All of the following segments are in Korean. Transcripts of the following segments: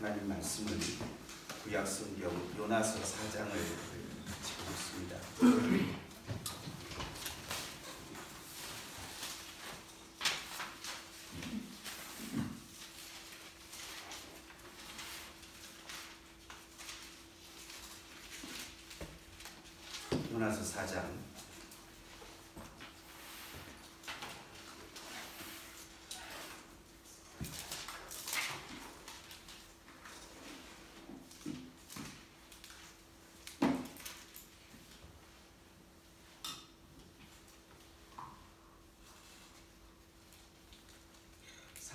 하나님 말씀은 구약 성경 요나서 4장을 지고 있습니다. 요나서 4장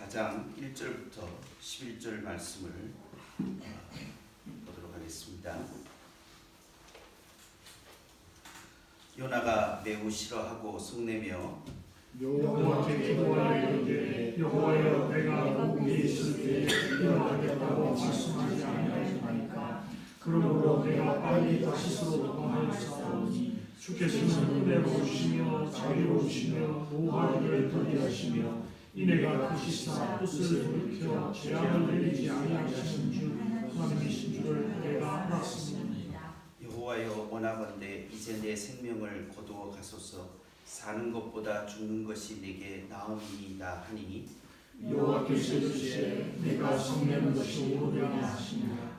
4장 1절부터 11절 말씀을 보도록 하겠습니다. 요나가 매우 싫어하고 성내며 여호와께 기도하여 이르되 여호와여 내가 고국에 있을 때에 일어나겠다고 말씀하지 아니하니까 그러므로 내가 빨리 다시스로 도망하였사오니 주께서는 은혜로우시며 자비로우시며 모하기를 더디하시며 이내가 크시사 뜻을 돌이켜 재앙을 내리지 아니하시는 줄 하나님이신 줄을 내가 알았습니다. 여호와여 원하건대 이제 내 생명을 거두어 가소서. 사는 것보다 죽는 것이 내게 나음이니이다 하니 여호와께서 이르시되 내가 성내는 것이 옳으냐 하시니라.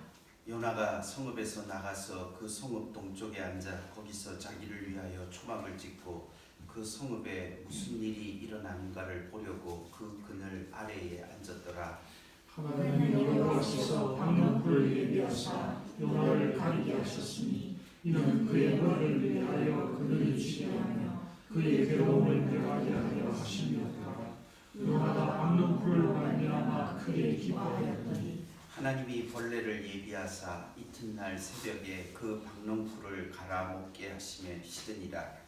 요나가 성읍에서 나가서 그 성읍 동쪽에 앉아 거기서 자기를 위하여 초막을 짓고 그 성읍에 무슨 일이 일어나는가를 보려고 그 그늘 아래에 앉았더라. 하나님이 여호와께서 방문불을 예비하사 요나를 가리게 하셨으니 이는 그의 머리를 위하여 그늘을 지게 하며 그의 괴로움을 멸하게 하려 하심이었더라. 요나가 방문불을 말미암아 크게 기뻐하였더니 하나님이 벌레를 예비하사 이튿날 새벽에 그 박농풀을 갈아 먹게 하심에 시드니라.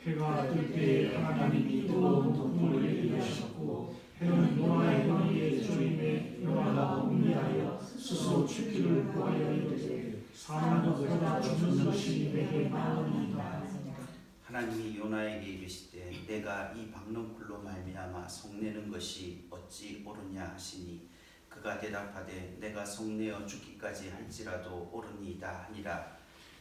해가 뜰 때에 하나님이 뜨거운 동물을 예비하셨고 해는 요나의 머리에 조임에 요나가 음미하여 스스로 죽기를 구하여 이르되 사는 것보다 죽는 것이 내게 나으니이다. 하나님이 요나에게 이르시되 내가 이 박농풀로 말미암아 성내는 것이 어찌 옳으냐 하시니 그가 대답하되 내가 성내어 죽기까지 할지라도 옳으니이다 하니라.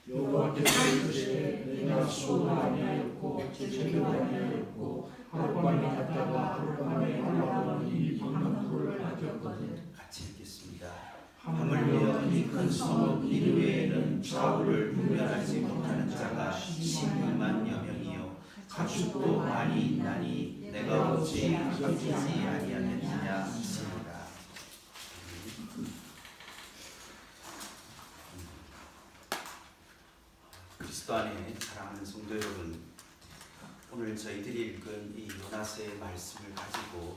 여호와께서 이르시되 내가 수고를 아니하였고 죄도 아니하였고 하룻밤에 갔다가 하룻밤에 올라오는 이 방문풀을 아꼈거든. 같이 읽겠습니다. 하물며 이 큰 성읍 이외에는 좌우를 분별하지 못하는 자가 12만여 명이요 가축도 많이 있나니 내가 어찌 아끼지 아니하겠느냐 하시니라. 그리스도 안에 사랑하는 성도 여러분, 오늘 저희들이 읽은 이 요나서의 말씀을 가지고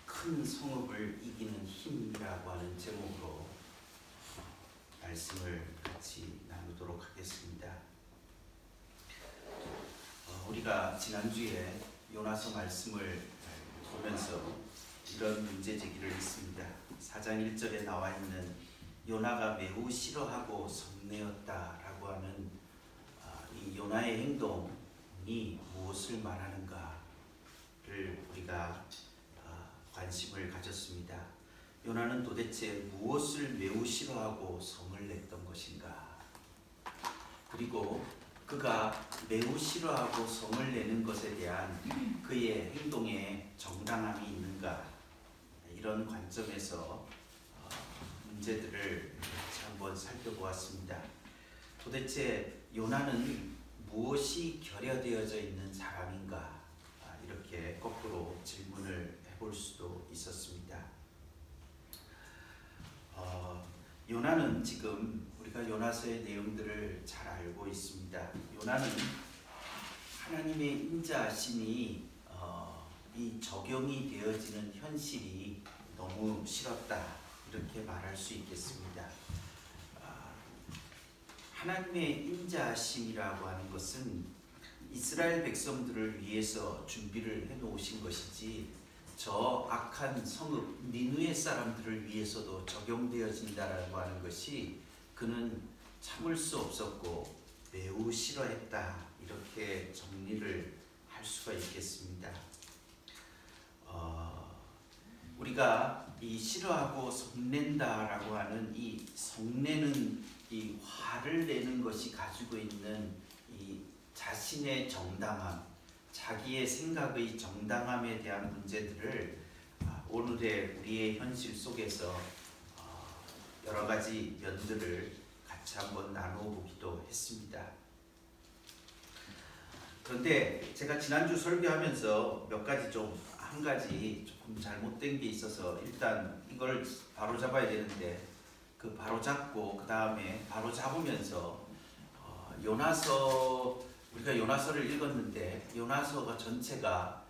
큰 성읍을 이기는 힘이라고 하는 제목으로 말씀을 같이 나누도록 하겠습니다. 우리가 지난주에 요나서 말씀을 보면서 이런 문제 제기를 했습니다. 4장 1절에 나와 있는 요나가 매우 싫어하고 성내었다라고 하는 이 요나의 행동이 무엇을 말하는가를 우리가 관심을 가졌습니다. 요나는 도대체 무엇을 매우 싫어하고 성을 냈던 것인가? 그리고 그가 매우 싫어하고 성을 내는 것에 대한 그의 행동에 정당함이 있는가? 이런 관점에서 문제들을 같이 한번 살펴보았습니다. 도대체 요나는 무엇이 결여되어져 있는 사람인가? 이렇게 거꾸로 질문을 해볼 수도 있었습니다. 요나는 지금 우리가 요나서의 내용들을 잘 알고 있습니다. 요나는 하나님의 인자하심이 이 적용이 되어지는 현실이 너무 싫었다, 이렇게 말할 수 있겠습니다. 하나님의 인자하심이라고 하는 것은 이스라엘 백성들을 위해서 준비를 해놓으신 것이지 저 악한 성읍 니느웨 사람들을 위해서도 적용되어진다라고 하는 것이 그는 참을 수 없었고 매우 싫어했다, 이렇게 정리를 할 수가 있겠습니다. 우리가 이 싫어하고 성낸다라고 하는 이 성내는 이 화를 내는 것이 가지고 있는 이 자신의 정당함, 자기의 생각의 정당함에 대한 문제들을 오늘의 우리의 현실 속에서 여러 가지 면들을 같이 한번 나누어 보기도 했습니다. 그런데 제가 지난주 설교하면서 한 가지 조금 잘못된 게 있어서 일단 이걸 바로 잡아야 되는데 그 바로 잡고 그 다음에 바로 잡으면서 우리가 요나서를 읽었는데 요나서가 전체가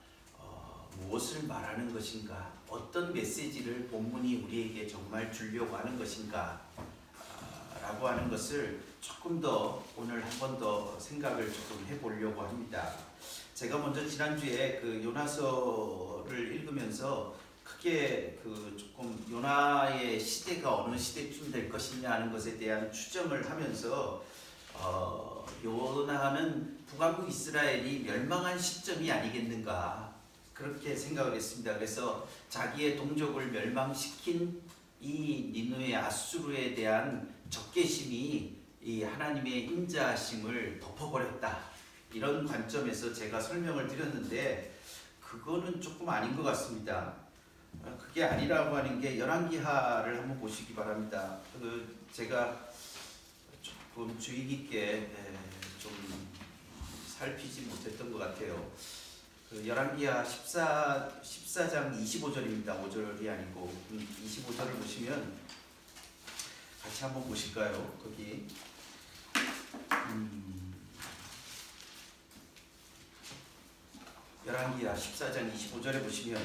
무엇을 말하는 것인가, 어떤 메시지를 본문이 우리에게 정말 주려고 하는 것인가 라고 하는 것을 조금 더 오늘 한 번 더 생각을 조금 해보려고 합니다. 제가 먼저 지난주에 그 요나서를 읽으면서 크게 그 조금 요나의 시대가 어느 시대쯤 될 것이냐 하는 것에 대한 추정을 하면서 요나는 북왕국 이스라엘이 멸망한 시점이 아니겠는가 그렇게 생각을 했습니다. 그래서 자기의 동족을 멸망시킨 이 니느웨 아수르에 대한 적개심이 이 하나님의 인자하심을 덮어버렸다. 이런 관점에서 제가 설명을 드렸는데 그거는 조금 아닌 것 같습니다. 그게 아니라고 하는 게 열왕기하를 한번 보시기 바랍니다. 제가 조금 주의 깊게 좀 살피지 못했던 것 같아요. 열왕기하 14장 25절입니다. 5절이 아니고 25절을 보시면 같이 한번 보실까요? 거기 열왕기하 14장 25절에 보시면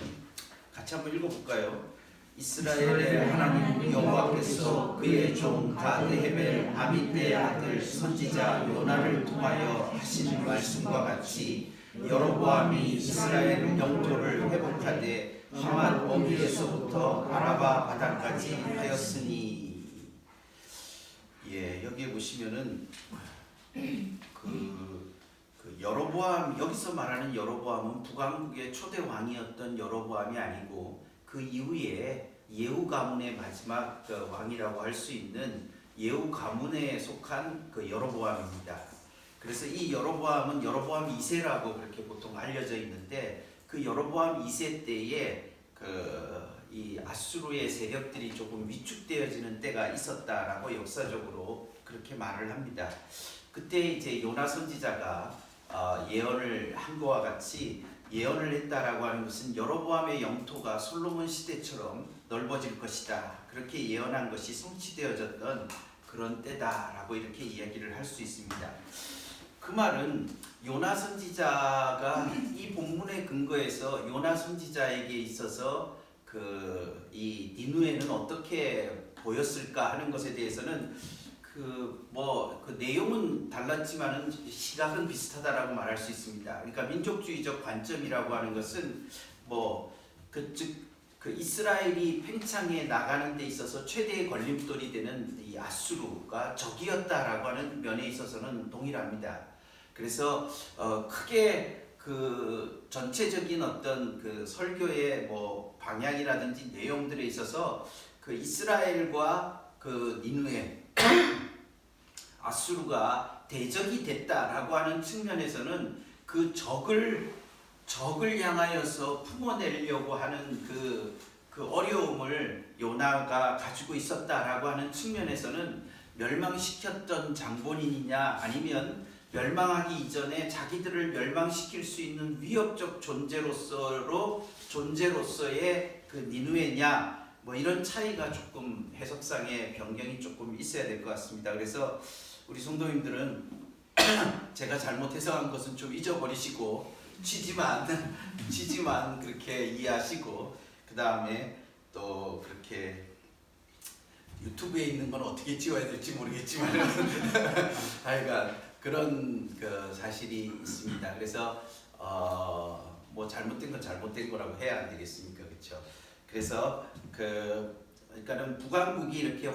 같이 한번 읽어볼까요? 이스라엘의 하나님 여호와께서 그의 종 가드헤벨 아미떼의 아들 선지자 요나를 통하여 하신 말씀과 같이 여로보암이 이스라엘 영토를 회복하되 하맛 어귀에서부터 아라바 바다까지 하였으니. 여기에 보시면은 그 여로보암, 여기서 말하는 여로보암은 북왕국의 초대 왕이었던 여로보암이 아니고 그 이후에 예후 가문의 마지막 왕이라고 할 수 있는 예후 가문에 속한 그 여로보암입니다. 그래서 이 여로보암은 여로보암 2세라고 그렇게 보통 알려져 있는데 그 여로보암 2세 때에 이 아수르의 세력들이 조금 위축되어지는 때가 있었다라고 역사적으로 그렇게 말을 합니다. 그때 이제 요나 선지자가 예언을 한 것과 같이 예언을 했다라고 하는 것은 여로보암의 영토가 솔로몬 시대처럼 넓어질 것이다. 그렇게 예언한 것이 성취되어졌던 그런 때다라고 이렇게 이야기를 할 수 있습니다. 그 말은 요나 선지자가 이 본문의 근거에서 요나 선지자에게 있어서 이 니느웨는 어떻게 보였을까 하는 것에 대해서는 그 내용은 달랐지만은 시각은 비슷하다라고 말할 수 있습니다. 그러니까 민족주의적 관점이라고 하는 것은 그 이스라엘이 팽창해 나가는 데 있어서 최대의 걸림돌이 되는 이 아수르가 적이었다라고 하는 면에 있어서는 동일합니다. 그래서 크게 그 전체적인 어떤 그 설교의 방향이라든지 내용들에 있어서 그 이스라엘과 그 니느웨 아수르가 대적이 됐다라고 하는 측면에서는 그 적을 향하여서 품어내려고 하는 그 어려움을 요나가 가지고 있었다라고 하는 측면에서는 멸망시켰던 장본인이냐 아니면 멸망하기 이전에 자기들을 멸망시킬 수 있는 위협적 존재로서의 그 니느웨냐 이런 차이가 조금 해석상의 변경이 조금 있어야 될 것 같습니다. 그래서 우리 성도님들은 제가 잘못 해석한 것은 좀 잊어버리시고 취지만 그렇게 이해하시고 그 다음에 또 그렇게 유튜브에 있는 건 어떻게 찍어야 될지 모르겠지만 하여간 그런 그 사실이 있습니다. 그래서 잘못된 건 잘못된 거라고 해야 안 되겠습니까, 그렇죠? 그래서 그러니까는 북왕국이 이렇게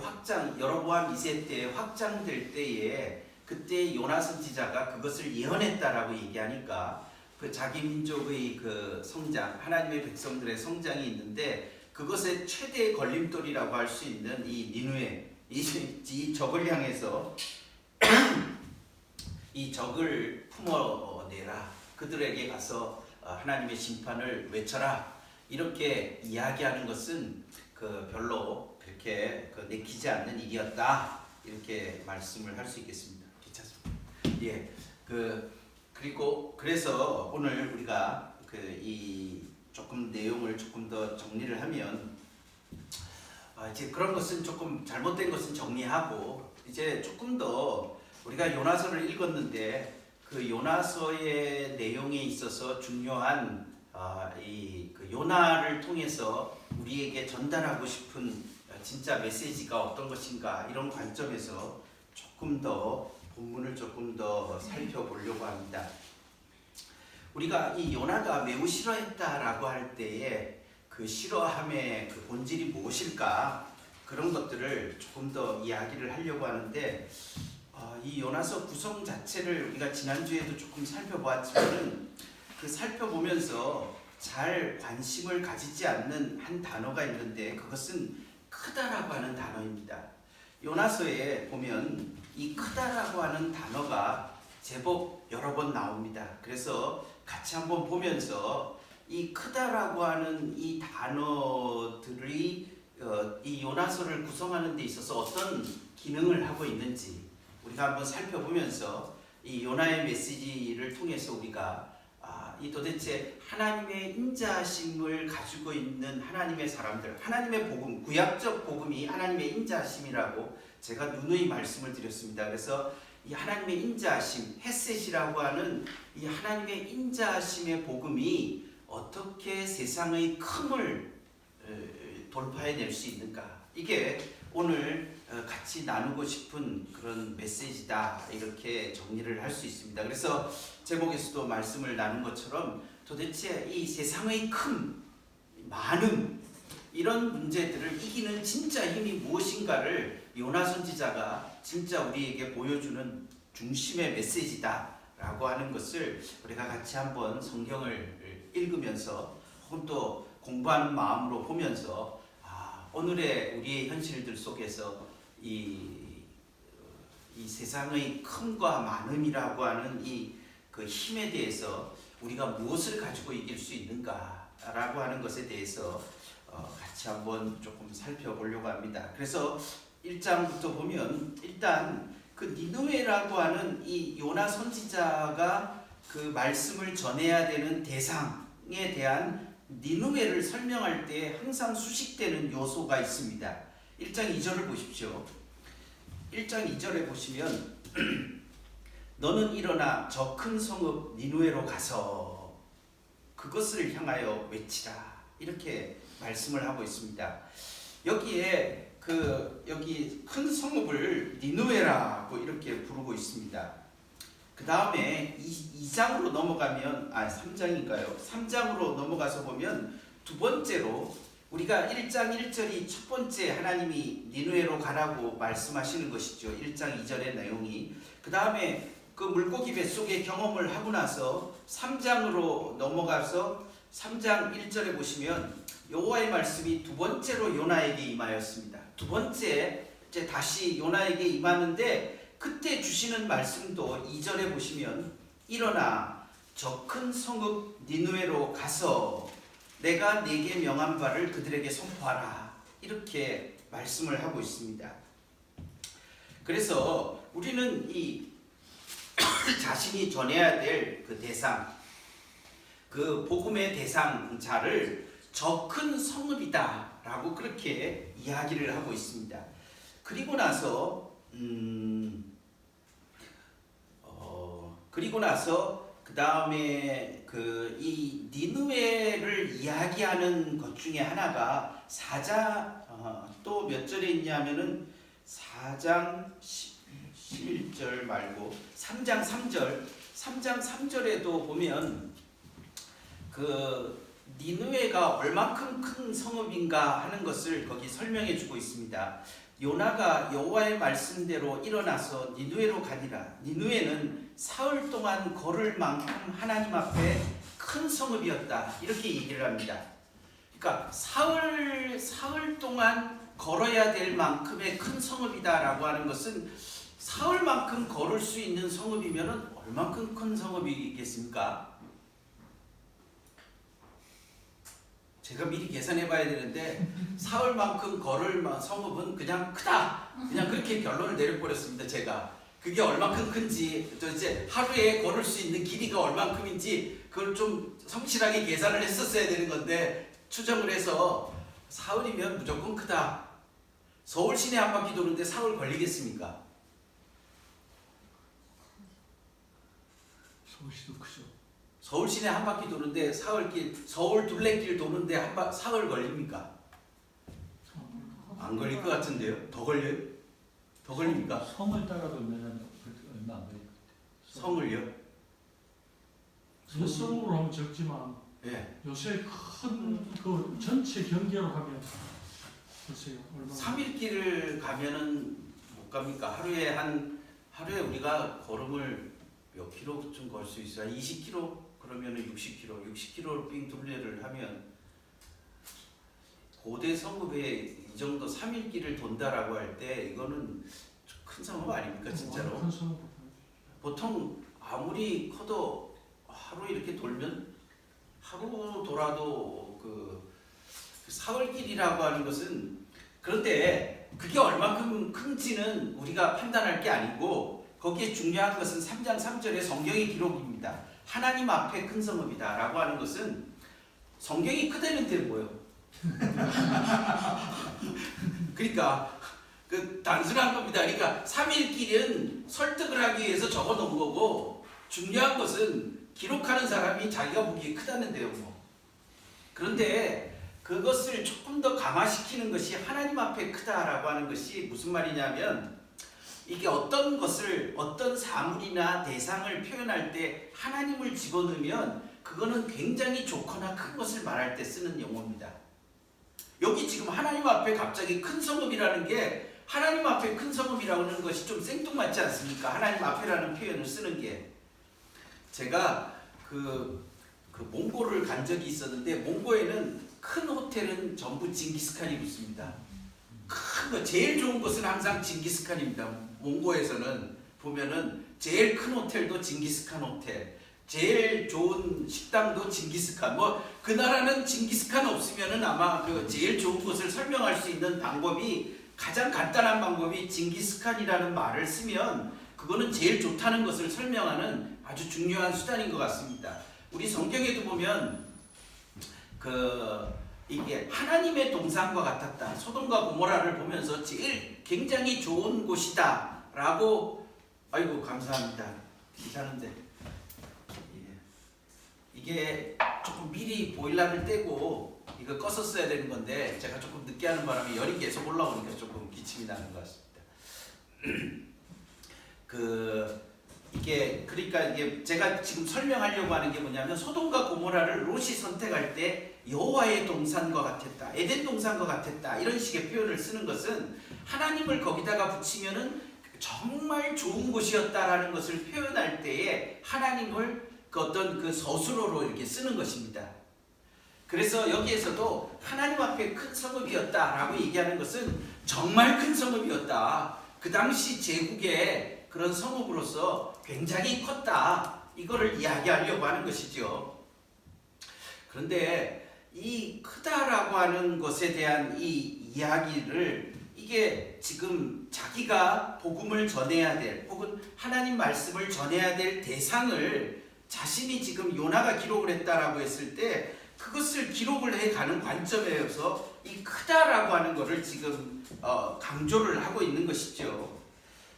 여로보암 2세 때 확장될 때에 그때 요나 선지자가 그것을 예언했다라고 얘기하니까 그 자기 민족의 그 성장, 하나님의 백성들의 성장이 있는데 그것의 최대 걸림돌이라고 할 수 있는 이 니느웨, 이 적을 향해서 이 적을 품어내라. 그들에게 가서 하나님의 심판을 외쳐라. 이렇게 이야기하는 것은 별로 그렇게 내키지 않는 일이었다. 이렇게 말씀을 할 수 있겠습니다. 괜찮습니다. 예, 그래서 오늘 우리가 이 조금 내용을 조금 더 정리를 하면 이제 그런 것은 조금 잘못된 것은 정리하고 이제 조금 더 우리가 요나서를 읽었는데 그 요나서의 내용에 있어서 중요한 그 요나를 통해서 우리에게 전달하고 싶은 진짜 메시지가 어떤 것인가 이런 관점에서 조금 더 본문을 조금 더 살펴보려고 합니다. 우리가 이 요나가 매우 싫어했다라고 할 때에 그 싫어함의 그 본질이 무엇일까 그런 것들을 조금 더 이야기를 하려고 하는데 이 요나서 구성 자체를 우리가 지난주에도 조금 살펴보았지만은 그 살펴보면서 잘 관심을 가지지 않는 한 단어가 있는데 그것은 크다라고 하는 단어입니다. 요나서에 보면 이 크다라고 하는 단어가 제법 여러 번 나옵니다. 그래서 같이 한번 보면서 이 크다라고 하는 이 단어들이 이 요나서를 구성하는 데 있어서 어떤 기능을 하고 있는지 우리가 한번 살펴보면서 이 요나의 메시지를 통해서 우리가 이 도대체 하나님의 인자하심을 가지고 있는 하나님의 사람들, 하나님의 복음, 구약적 복음이 하나님의 인자하심이라고 제가 누누이 말씀을 드렸습니다. 그래서 이 하나님의 인자하심, 헤셋이라고 하는 이 하나님의 인자하심의 복음이 어떻게 세상의 큼을 돌파해낼 수 있는가, 이게 오늘 같이 나누고 싶은 그런 메시지다, 이렇게 정리를 할 수 있습니다. 그래서 제목에서도 말씀을 나눈 것처럼 도대체 이 세상의 큼, 많음, 이런 문제들을 이기는 진짜 힘이 무엇인가를 요나 선지자가 진짜 우리에게 보여주는 중심의 메시지다 라고 하는 것을 우리가 같이 한번 성경을 읽으면서 혹은 또 공부하는 마음으로 보면서 오늘의 우리의 현실들 속에서 이 세상의 큼과 많음이라고 하는 그 힘에 대해서 우리가 무엇을 가지고 이길 수 있는가라고 하는 것에 대해서 같이 한번 조금 살펴보려고 합니다. 그래서 1장부터 보면 일단 그 니느웨라고 하는 이 요나 선지자가 그 말씀을 전해야 되는 대상에 대한 니느웨를 설명할 때 항상 수식되는 요소가 있습니다. 1장 2절을 보십시오. 1장 2절에 보시면 너는 일어나 저 큰 성읍 니느웨로 가서 그것을 향하여 외치라, 이렇게 말씀을 하고 있습니다. 여기에 여기 큰 성읍을 니느웨라고 이렇게 부르고 있습니다. 그 다음에 2장으로 넘어가면 3장인가요? 3장으로 넘어가서 보면 두 번째로 우리가 1장 1절이 첫 번째 하나님이 니느웨로 가라고 말씀하시는 것이죠. 1장 2절의 내용이. 그 다음에 그 물고기 뱃속의 경험을 하고 나서 3장으로 넘어가서 3장 1절에 보시면 여호와의 말씀이 두 번째로 요나에게 임하였습니다. 두 번째 이제 다시 요나에게 임하는데 그때 주시는 말씀도 2절에 보시면 일어나 저 큰 성읍 니느웨로 가서 내가 네게 명한 바를 그들에게 선포하라, 이렇게 말씀을 하고 있습니다. 그래서 우리는 이 자신이 전해야 될 그 대상, 그 복음의 대상자를 저 큰 성읍이다 라고 그렇게 이야기를 하고 있습니다. 그리고 나서 그 다음에 이 니느웨를 이야기하는 것 중에 하나가 4장 또 몇 절에 있냐면은 4장 11절 말고 3장 3절에도 보면 그 니느웨가 얼마큼 큰 성읍인가 하는 것을 거기 설명해 주고 있습니다. 요나가 여호와의 말씀대로 일어나서 니느웨로 가니라. 니느웨는 사흘 동안 걸을 만큼 하나님 앞에 큰 성읍이었다, 이렇게 얘기를 합니다. 그러니까 사흘 동안 걸어야 될 만큼의 큰 성읍이다라고 하는 것은 사흘만큼 걸을 수 있는 성읍이면 얼만큼 큰 성읍이겠습니까? 제가 미리 계산해 봐야 되는데 사흘만큼 걸을 성읍은 그냥 크다. 그냥 그렇게 결론을 내려버렸습니다. 제가. 그게 얼만큼 큰지 도대체 하루에 걸을 수 있는 길이가 얼만큼인지 그걸 좀 성실하게 계산을 했었어야 되는 건데 추정을 해서 사흘이면 무조건 크다. 서울 시내 한 바퀴 도는데 사흘 걸리겠습니까? 서울시도 크죠. 서울 시내 한 바퀴 도는데 사흘길, 서울 둘레길 도는데 사흘 걸립니까? 안 걸릴 것 같은데요? 더 걸려요? 더 걸립니까? 성을 따라 돌면 얼마 안 걸릴 것 같아요. 성을요? 옛성으로 하면 적지만 예. 요새 큰 그 전체 경계로 하면 글쎄요 얼마나 3일길을 가면은 못 갑니까? 하루에 우리가 걸음을 몇 킬로쯤 걸 수 있어요? 20킬로? 그러면은 60킬로. 60킬로로 빙 둘레를 하면 고대 성읍에 이 정도 3일길을 돈다라고 할 때 이거는 큰 성읍 아닙니까 진짜로? 큰 성으로 보통 아무리 커도 하루 이렇게 돌면 하루 돌아도 그 사흘길이라고 하는 것은 그런데 그게 얼마큼 큰지는 우리가 판단할 게 아니고 거기에 중요한 것은 3장 3절의 성경의 기록입니다. 하나님 앞에 큰 성읍이다 라고 하는 것은 성경이 크다는데 뭐예요? 그러니까 그 단순한 겁니다. 그러니까 3일길은 설득을 하기 위해서 적어 놓은 거고 중요한 것은 기록하는 사람이 자기가 보기에 크다는데요. 뭐. 그런데 그것을 조금 더 강화시키는 것이 하나님 앞에 크다라고 하는 것이 무슨 말이냐면 이게 어떤 것을 어떤 사물이나 대상을 표현할 때 하나님을 집어넣으면 그거는 굉장히 좋거나 큰 것을 말할 때 쓰는 용어입니다. 여기 지금 하나님 앞에 갑자기 큰 성읍이라는 게 하나님 앞에 큰 성읍이라고 하는 것이 좀 생뚱맞지 않습니까? 하나님 앞에라는 표현을 쓰는 게 제가 그 몽고를 간 적이 있었는데 몽고에는 큰 호텔은 전부 징기스칸이 붙습니다. 큰 거 제일 좋은 곳은 항상 징기스칸입니다. 몽고에서는 보면은 제일 큰 호텔도 징기스칸 호텔, 제일 좋은 식당도 징기스칸. 뭐 그 나라는 징기스칸 없으면은 아마 그 제일 좋은 곳을 설명할 수 있는 방법이 가장 간단한 방법이 징기스칸이라는 말을 쓰면 그거는 제일 좋다는 것을 설명하는 아주 중요한 수단인 것 같습니다. 우리 성경에도 보면 이게 하나님의 동산과 같았다. 소돔과 고모라를 보면서 제일 굉장히 좋은 곳이다 라고 아이고 감사합니다. 괜찮은데 이게 조금 미리 보일러를 떼고 이거 껐었어야 되는 건데 제가 조금 늦게 하는 바람에 열이 계속 올라오니까 조금 기침이 나는 것 같습니다. 그러니까 이게 제가 지금 설명하려고 하는 게 뭐냐면 소돔과 고모라를 롯이 선택할 때 여호와의 동산과 같았다, 에덴 동산과 같았다 이런 식의 표현을 쓰는 것은 하나님을 거기다가 붙이면은 정말 좋은 곳이었다라는 것을 표현할 때에 하나님을 그 어떤 그 서술어로 이렇게 쓰는 것입니다. 그래서 여기에서도 하나님 앞에 큰 성읍이었다라고 얘기하는 것은 정말 큰 성읍이었다. 그 당시 제국의 그런 성읍으로서 굉장히 컸다. 이거를 이야기하려고 하는 것이죠. 그런데 이 크다라고 하는 것에 대한 이 이야기를 이게 지금 자기가 복음을 전해야 될 혹은 하나님 말씀을 전해야 될 대상을 자신이 지금 요나가 기록을 했다라고 했을 때 그것을 기록을 해가는 관점에서 이 크다라고 하는 것을 지금 강조를 하고 있는 것이죠.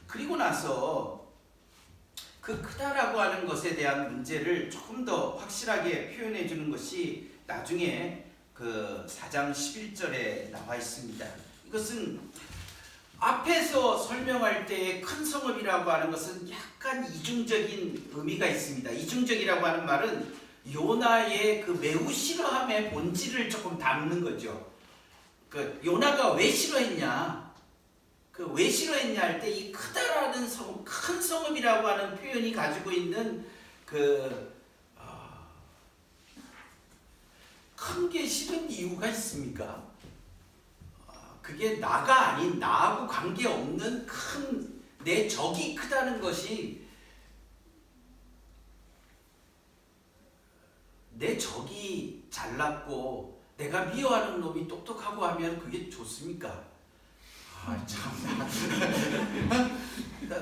그리고 나서 그 크다라고 하는 것에 대한 문제를 조금 더 확실하게 표현해 주는 것이 나중에 그 4장 11절에 나와 있습니다. 이것은 앞에서 설명할 때의 큰 성읍이라고 하는 것은 약간 이중적인 의미가 있습니다. 이중적이라고 하는 말은 요나의 그 매우 싫어함의 본질을 조금 담는 거죠. 그 요나가 왜 싫어했냐? 왜 싫어했냐 할 때 이 크다라는 성읍, 큰 성읍이라고 하는 표현이 가지고 있는 큰 큰 게 싫은 이유가 있습니까? 그게 나가 아닌 나하고 관계없는 큰 내 적이 크다는 것이 내 적이 잘났고 내가 미워하는 놈이 똑똑하고 하면 그게 좋습니까? 참나.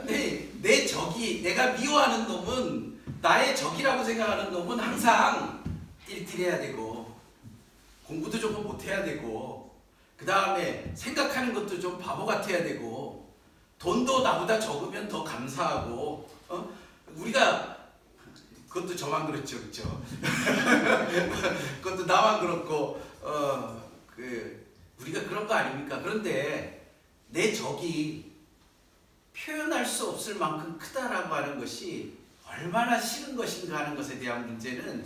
내 적이 내가 미워하는 놈은 나의 적이라고 생각하는 놈은 항상 띨띨해야 되고 공부도 조금 못해야 되고 그 다음에 생각하는 것도 좀 바보 같아야 되고 돈도 나보다 적으면 더 감사하고 우리가 그것도 저만 그렇죠, 그렇죠? 그것도 나만 그렇고 우리가 그런 거 아닙니까? 그런데 내 적이 표현할 수 없을 만큼 크다라고 하는 것이 얼마나 싫은 것인가 하는 것에 대한 문제는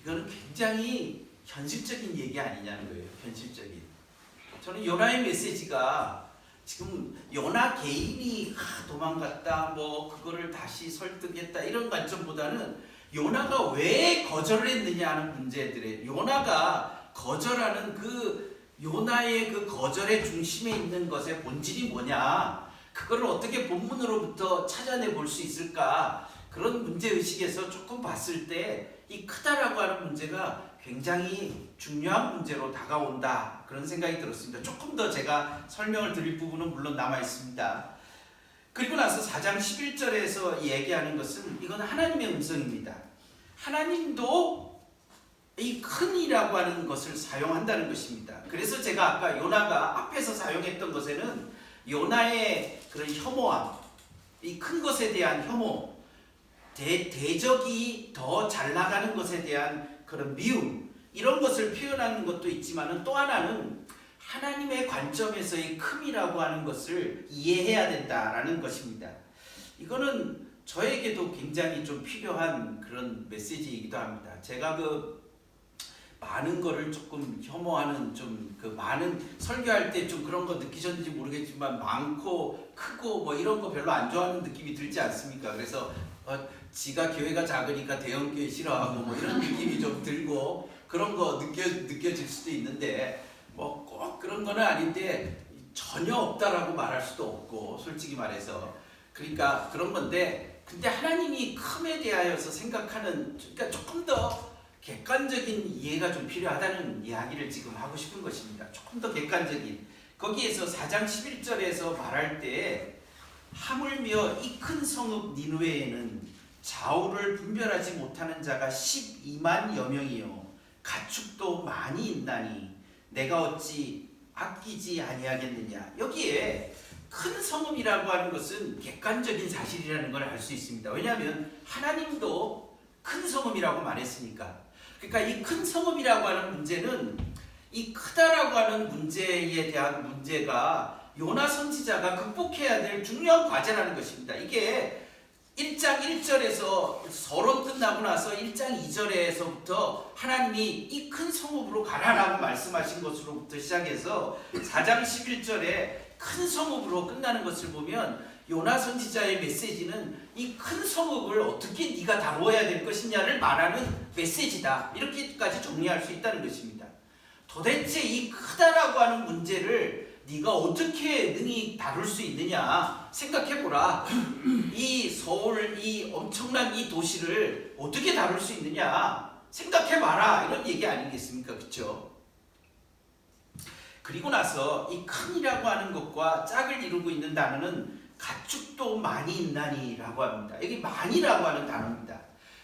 이거는 굉장히 현실적인 얘기 아니냐는 거예요. 현실적인. 저는 요나의 메시지가 지금 요나 개인이 도망갔다 뭐 그거를 다시 설득했다 이런 관점보다는 요나가 왜 거절을 했느냐 하는 문제들에 요나가 거절하는 그 요나의 그 거절의 중심에 있는 것의 본질이 뭐냐 그거를 어떻게 본문으로부터 찾아내 볼 수 있을까 그런 문제의식에서 조금 봤을 때 이 크다라고 하는 문제가 굉장히 중요한 문제로 다가온다 그런 생각이 들었습니다. 조금 더 제가 설명을 드릴 부분은 물론 남아 있습니다. 그리고 나서 4장 11절에서 얘기하는 것은 이건 하나님의 음성입니다. 하나님도 이 큰이라고 하는 것을 사용한다는 것입니다. 그래서 제가 아까 요나가 앞에서 사용했던 것에는 요나의 그런 혐오함, 이 큰 것에 대한 혐오, 대적이 더 잘 나가는 것에 대한 그런 미움 이런 것을 표현하는 것도 있지만은 또 하나는 하나님의 관점에서의 큼이라고 하는 것을 이해해야 된다라는 것입니다. 이거는 저에게도 굉장히 좀 필요한 그런 메시지이기도 합니다. 제가 많은 거를 조금 혐오하는 많은 설교할 때 좀 그런 거 느끼셨는지 모르겠지만 많고 크고 뭐 이런 거 별로 안 좋아하는 느낌이 들지 않습니까? 그래서 지가 교회가 작으니까 대형 교회 싫어하고 뭐 이런 느낌이 좀 들고 그런 거 느껴질 수도 있는데 뭐 꼭 그런 거는 아닌데 전혀 없다라고 말할 수도 없고 솔직히 말해서 그러니까 그런 건데 근데 하나님이 큼에 대하여서 생각하는 그러니까 조금 더 객관적인 이해가 좀 필요하다는 이야기를 지금 하고 싶은 것입니다. 조금 더 객관적인 거기에서 4장 11절에서 말할 때 하물며 이 큰 성읍 니느웨에는 좌우를 분별하지 못하는 자가 12만여 명이요 가축도 많이 있나니 내가 어찌 아끼지 아니하겠느냐. 여기에 큰 성읍이라고 하는 것은 객관적인 사실이라는 걸 알 수 있습니다. 왜냐하면 하나님도 큰 성읍이라고 말했으니까. 그러니까 이 큰 성읍이라고 하는 문제는 이 크다라고 하는 문제에 대한 문제가 요나 선지자가 극복해야 될 중요한 과제라는 것입니다. 이게 1장 1절에서 서론 끝나고 나서 1장 2절에서부터 하나님이 이 큰 성읍으로 가라라고 말씀하신 것으로부터 시작해서 4장 11절에 큰 성읍으로 끝나는 것을 보면 요나 선지자의 메시지는 이 큰 성읍을 어떻게 네가 다루어야 될 것이냐를 말하는 메시지다. 이렇게까지 정리할 수 있다는 것입니다. 도대체 이 크다라고 하는 문제를 네가 어떻게 능히 다룰 수 있느냐 생각해보라. 이 서울 이 엄청난 이 도시를 어떻게 다룰 수 있느냐 생각해봐라 이런 얘기 아니겠습니까? 그렇죠? 그리고 나서 이 큰이라고 하는 것과 짝을 이루고 있는 단어는 가축도 많이 있나니라고 합니다. 여기 많이라고 하는 단어입니다.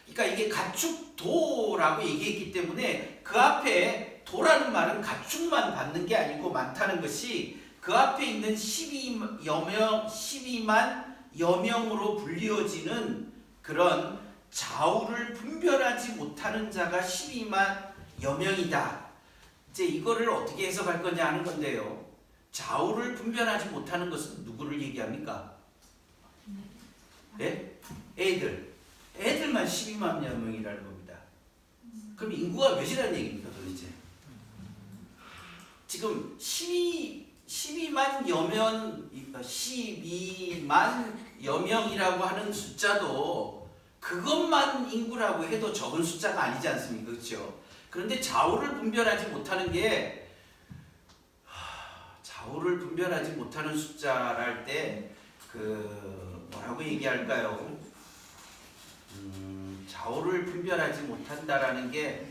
그러니까 이게 가축도라고 얘기했기 때문에 그 앞에 도라는 말은 가축만 받는 게 아니고 많다는 것이 그 앞에 있는 12만여 명으로 불리어지는 그런 좌우를 분별하지 못하는 자가 12만여 명이다. 이제 이거를 어떻게 해석할 거냐 하는 건데요. 좌우를 분별하지 못하는 것은 누구를 얘기합니까? 네? 애들만 12만여 명이라는 겁니다. 그럼 인구가 몇이라는 얘기입니까 도대체? 지금 12만여 명이라고 하는 숫자도 그것만 인구라고 해도 적은 숫자가 아니지 않습니까? 그렇죠? 그런데 좌우를 분별하지 못하는 게 좌우를 분별하지 못하는 숫자랄 때 뭐라고 얘기할까요? 좌우를 분별하지 못한다라는 게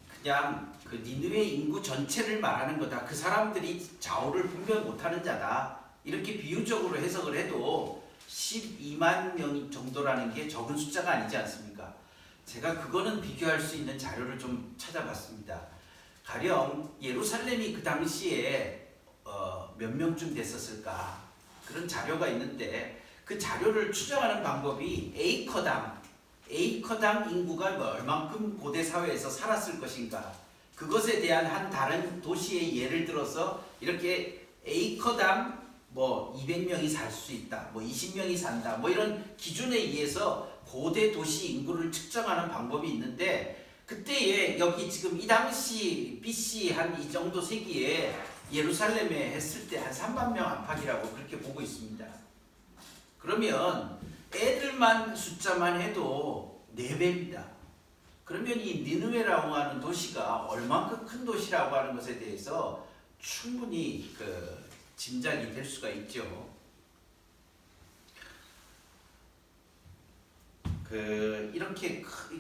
그냥 그 니느웨 인구 전체를 말하는 거다. 그 사람들이 좌우를 분별 못하는 자다. 이렇게 비유적으로 해석을 해도 12만 명 정도라는 게 적은 숫자가 아니지 않습니까? 제가 그거는 비교할 수 있는 자료를 좀 찾아봤습니다. 가령 예루살렘이 그 당시에 몇 명쯤 됐었을까? 그런 자료가 있는데 그 자료를 추정하는 방법이 에이커당 인구가 얼만큼 고대 사회에서 살았을 것인가? 그것에 대한 한 다른 도시의 예를 들어서 이렇게 에이커당 200명이 살 수 있다, 20명이 산다, 이런 기준에 의해서 고대 도시 인구를 측정하는 방법이 있는데 그때에 여기 지금 이 당시 BC 한 이 정도 세기에 예루살렘에 했을 때 한 3만 명 안팎이라고 그렇게 보고 있습니다. 그러면 애들만 숫자만 해도 4배입니다. 그러면 이 니느웨라고 하는 도시가 얼만큼 큰 도시라고 하는 것에 대해서 충분히 짐작이 될 수가 있죠.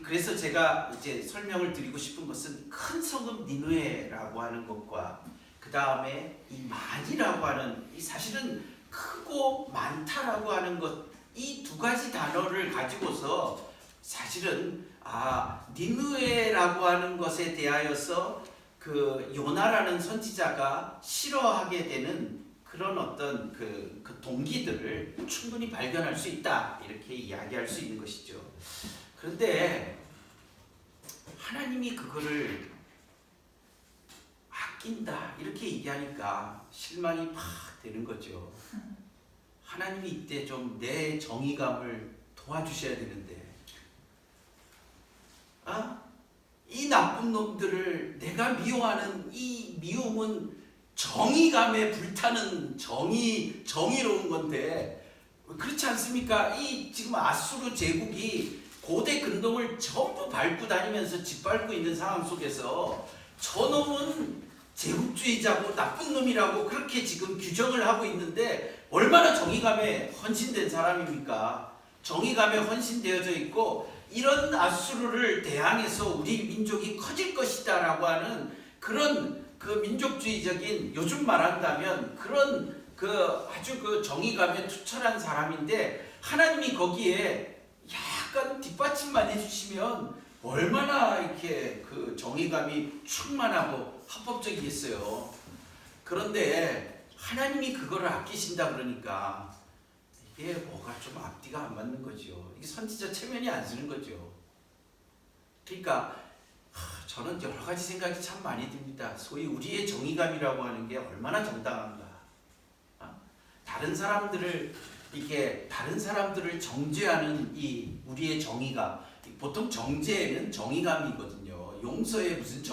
그래서 제가 이제 설명을 드리고 싶은 것은 큰 성읍 니느웨라고 하는 것과 그 다음에 이 많이라고 하는 이 사실은 크고 많다라고 하는 것 이 두 가지 단어를 가지고서 사실은 니느웨라고 하는 것에 대하여서 요나라는 선지자가 싫어하게 되는 그런 어떤 그 동기들을 충분히 발견할 수 있다 이렇게 이야기할 수 있는 것이죠. 그런데 하나님이 그거를 아낀다 이렇게 얘기하니까 실망이 팍 되는 거죠. 하나님이 이때 좀 내 정의감을 도와주셔야 되는데 이 나쁜 놈들을 내가 미워하는 이 미움은 정의감에 불타는 정의로운 건데 그렇지 않습니까? 이 지금 아수르 제국이 고대 근동을 전부 밟고 다니면서 짓밟고 있는 상황 속에서 저놈은 제국주의자고 나쁜 놈이라고 그렇게 지금 규정을 하고 있는데 얼마나 정의감에 헌신된 사람입니까? 정의감에 헌신되어져 있고 이런 아수르를 대항해서 우리 민족이 커질 것이다 라고 하는 그런 민족주의적인 요즘 말한다면 그런 아주 정의감에 투철한 사람인데 하나님이 거기에 약간 뒷받침만 해주시면 얼마나 이렇게 정의감이 충만하고 합법적이겠어요. 그런데 하나님이 그거를 아끼신다 그러니까 이게 뭐가 좀 앞뒤가 안 맞는 거죠. 이게 선지자 체면이 안 쓰는 거죠. 그러니까 저는 여러 가지 생각이 참 많이 듭니다. 소위 우리의 정의감이라고 하는 게 얼마나 정당한가. 다른 사람들을 정죄하는 이 우리의 정의감. 보통 정죄는 정의감이거든요. 용서에 무슨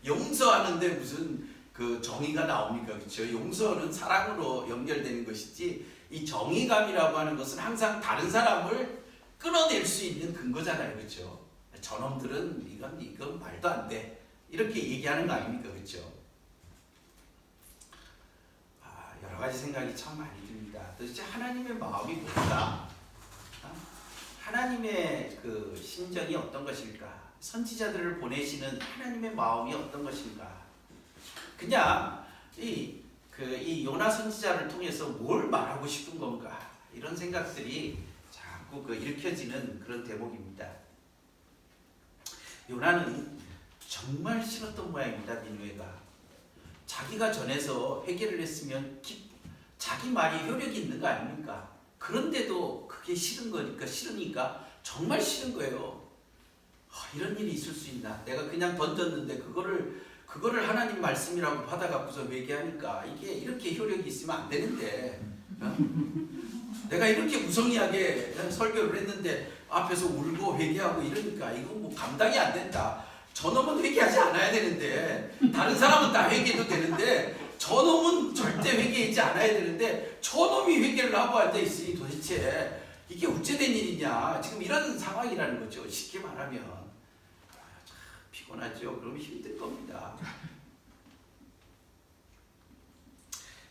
용서하는데 무슨 정의가 나옵니까? 그렇죠? 용서는 사랑으로 연결되는 것이지 이 정의감이라고 하는 것은 항상 다른 사람을 끊어낼 수 있는 근거잖아요. 그렇죠? 저놈들은 이건 말도 안 돼. 이렇게 얘기하는 거 아닙니까? 그렇죠? 여러 가지 생각이 참 많이 듭니다. 도대체 하나님의 마음이 뭘까? 하나님의 심정이 어떤 것일까? 선지자들을 보내시는 하나님의 마음이 어떤 것인가? 그냥 이 요나 선지자를 통해서 뭘 말하고 싶은 건가? 이런 생각들이 자꾸 일으켜지는 그런 대목입니다. 요나는 정말 싫었던 모양입니다. 니느웨가 자기가 전해서 회개를 했으면 자기 말이 효력이 있는 거 아닙니까? 그런데도 그게 싫으니까 정말 싫은 거예요. 이런 일이 있을 수 있나? 내가 그냥 던졌는데 그거를 하나님 말씀이라고 받아갖고서 회개하니까 이게 이렇게 효력이 있으면 안 되는데 내가 이렇게 무성의하게 설교를 했는데 앞에서 울고 회개하고 이러니까 이거 감당이 안 된다. 저놈은 회개하지 않아야 되는데 다른 사람은 다 회개도 되는데 저놈은 절대 회개하지 않아야 되는데 저놈이 회개를 하고 앉아있으니 도대체 이게 어찌된 일이냐. 지금 이런 상황이라는 거죠. 쉽게 말하면 참 피곤하죠. 그럼 힘들 겁니다.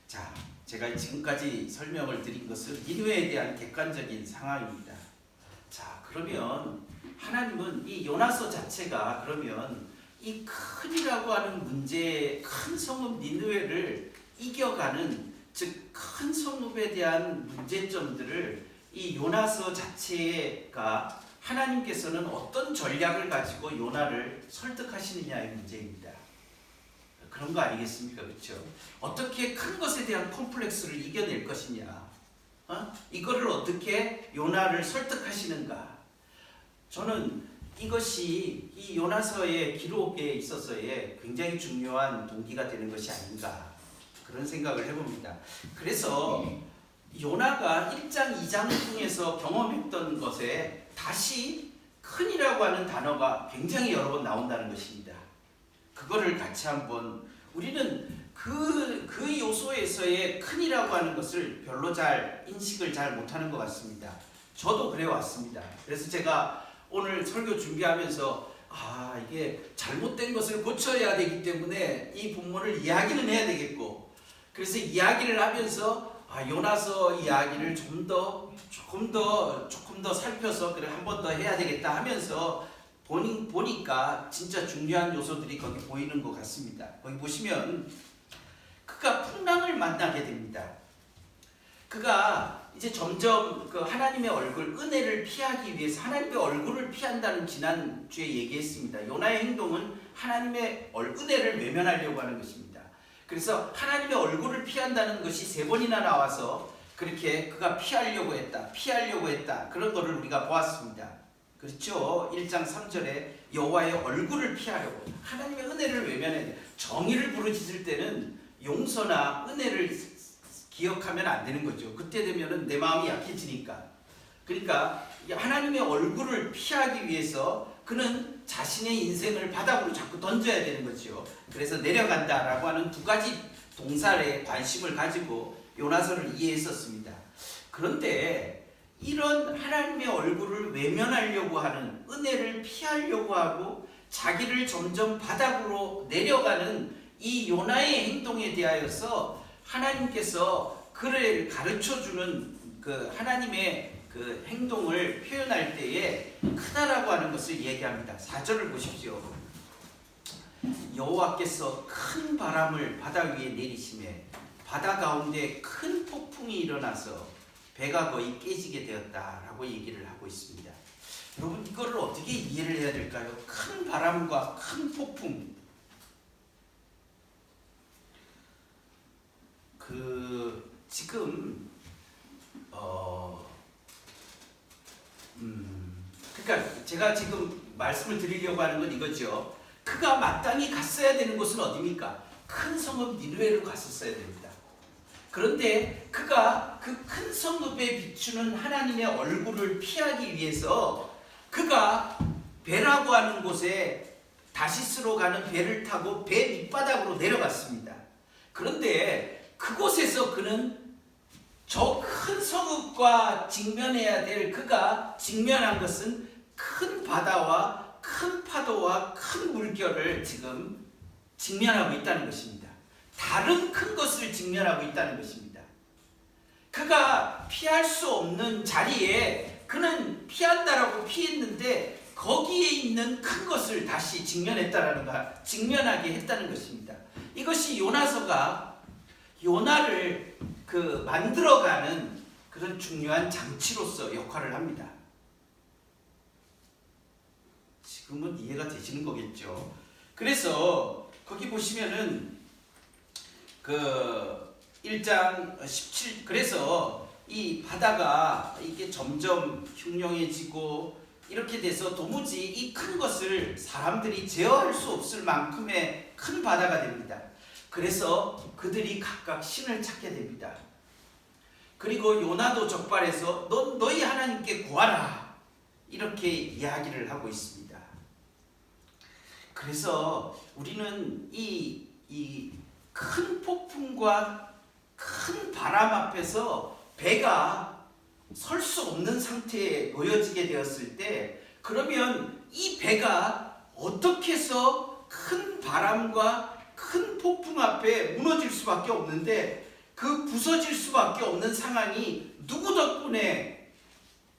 자, 제가 지금까지 설명을 드린 것은 니느웨에 대한 객관적인 상황입니다. 자, 그러면 하나님은 이 요나서 자체가 그러면 이 큰이라고 하는 문제, 큰 성읍 니느웨를 이겨가는, 즉 큰 성읍에 대한 문제점들을 이 요나서 자체가 하나님께서는 어떤 전략을 가지고 요나를 설득하시느냐의 문제입니다. 그런 거 아니겠습니까? 그렇죠? 어떻게 큰 것에 대한 콤플렉스를 이겨낼 것이냐, 이거를 어떻게 요나를 설득하시는가. 저는 이것이 이 요나서의 기록에 있어서의 굉장히 중요한 동기가 되는 것이 아닌가, 그런 생각을 해봅니다. 그래서 요나가 1장 2장 중에서 경험했던 것에 다시 큰이라고 하는 단어가 굉장히 여러 번 나온다는 것입니다. 그거를 같이 한번, 우리는 그 요소에서의 큰이라고 하는 것을 별로 잘 인식을 잘 못하는 것 같습니다. 저도 그래 왔습니다. 그래서 제가 오늘 설교 준비하면서 이게 잘못된 것을 고쳐야 되기 때문에 이 본문을 이야기는 해야 되겠고, 그래서 이야기를 하면서 요나서 이야기를 조금 더 살펴서 그래 한 번 더 해야 되겠다 하면서 보니까 진짜 중요한 요소들이 거기 보이는 것 같습니다. 거기 보시면 그가 풍랑을 만나게 됩니다. 그가 이제 점점 그 하나님의 얼굴, 은혜를 피하기 위해서 하나님의 얼굴을 피한다는 지난주에 얘기했습니다. 요나의 행동은 하나님의 은혜를 외면하려고 하는 것입니다. 그래서 하나님의 얼굴을 피한다는 것이 3번이나 나와서 그렇게 그가 피하려고 했다. 그런 거를 우리가 보았습니다. 그렇죠? 1장 3절에 여호와의 얼굴을 피하려고, 하나님의 은혜를 외면해야 돼. 정의를 부르짖을 때는 용서나 은혜를 기억하면 안 되는 거죠. 그때 되면은 내 마음이 약해지니까. 그러니까 하나님의 얼굴을 피하기 위해서 그는 자신의 인생을 바닥으로 자꾸 던져야 되는 거죠. 그래서 내려간다라고 하는 2가지 동사에 관심을 가지고 요나서를 이해했었습니다. 그런데 이런 하나님의 얼굴을 외면하려고 하는, 은혜를 피하려고 하고 자기를 점점 바닥으로 내려가는 이 요나의 행동에 대하여서 하나님께서 그를 가르쳐주는 그 하나님의 그 행동을 표현할 때에 크다라고 하는 것을 얘기합니다. 4절을 보십시오. 여호와께서 큰 바람을 바다 위에 내리시매 바다 가운데 큰 폭풍이 일어나서 배가 거의 깨지게 되었다라고 얘기를 하고 있습니다. 여러분, 이거를 어떻게 이해를 해야 될까요? 큰 바람과 큰 폭풍. 지금 그러니까 제가 지금 말씀을 드리려고 하는 건 이거죠. 그가 마땅히 갔어야 되는 곳은 어디입니까? 큰 성읍 니느웨로 갔었어야 됩니다. 그런데 그가 그 큰 성읍에 비추는 하나님의 얼굴을 피하기 위해서 그가 배라고 하는 곳에 다시스로 가는 배를 타고 배 밑바닥으로 내려갔습니다. 그런데 그곳에서 그는 저 큰 성읍과 직면해야 될, 그가 직면한 것은 큰 바다와 큰 파도와 큰 물결을 지금 직면하고 있다는 것입니다. 다른 큰 것을 직면하고 있다는 것입니다. 그가 피할 수 없는 자리에 그는 피한다라고 피했는데 거기에 있는 큰 것을 다시 직면하게 했다는 것입니다. 이것이 요나서가 요나를 만들어가는 그런 중요한 장치로서 역할을 합니다. 지금은 이해가 되시는 거겠죠. 그래서 거기 보시면은 1장 17, 그래서 이 바다가 이게 점점 흉흉해지고 이렇게 돼서 도무지 이 큰 것을 사람들이 제어할 수 없을 만큼의 큰 바다가 됩니다. 그래서 그들이 각각 신을 찾게 됩니다. 그리고 요나도 적발해서 너희 하나님께 구하라, 이렇게 이야기를 하고 있습니다. 그래서 우리는 이 큰 폭풍과 큰 바람 앞에서 배가 설 수 없는 상태에 놓여지게 되었을 때, 그러면 이 배가 어떻게 해서 큰 바람과 큰 폭풍 앞에 무너질 수밖에 없는데 그 부서질 수밖에 없는 상황이 누구 덕분에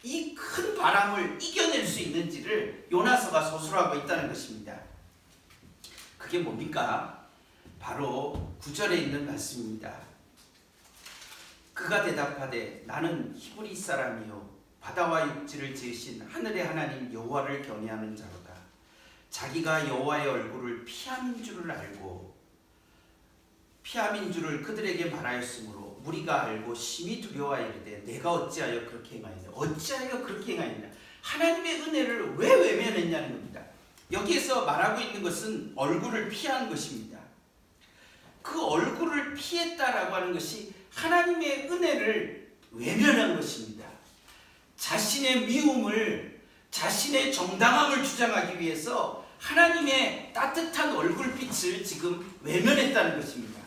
이 큰 바람을 이겨낼 수 있는지를 요나서가 서술하고 있다는 것입니다. 그게 뭡니까? 바로 9절에 있는 말씀입니다. 그가 대답하되 나는 히브리 사람이요 바다와 육지를 지으신 하늘의 하나님 여호와를 경외하는 자로다. 자기가 여호와의 얼굴을 피함인 줄을 알고 피함인 줄을 그들에게 말하였으므로 무리가 알고 심히 두려워하여 이르되 내가 어찌하여 그렇게 행하였냐. 어찌하여 그렇게 행하였냐. 하나님의 은혜를 왜 외면했냐는 겁니다. 여기에서 말하고 있는 것은 얼굴을 피한 것입니다. 그 얼굴을 피했다라고 하는 것이 하나님의 은혜를 외면한 것입니다. 자신의 미움을, 자신의 정당함을 주장하기 위해서 하나님의 따뜻한 얼굴빛을 지금 외면했다는 것입니다.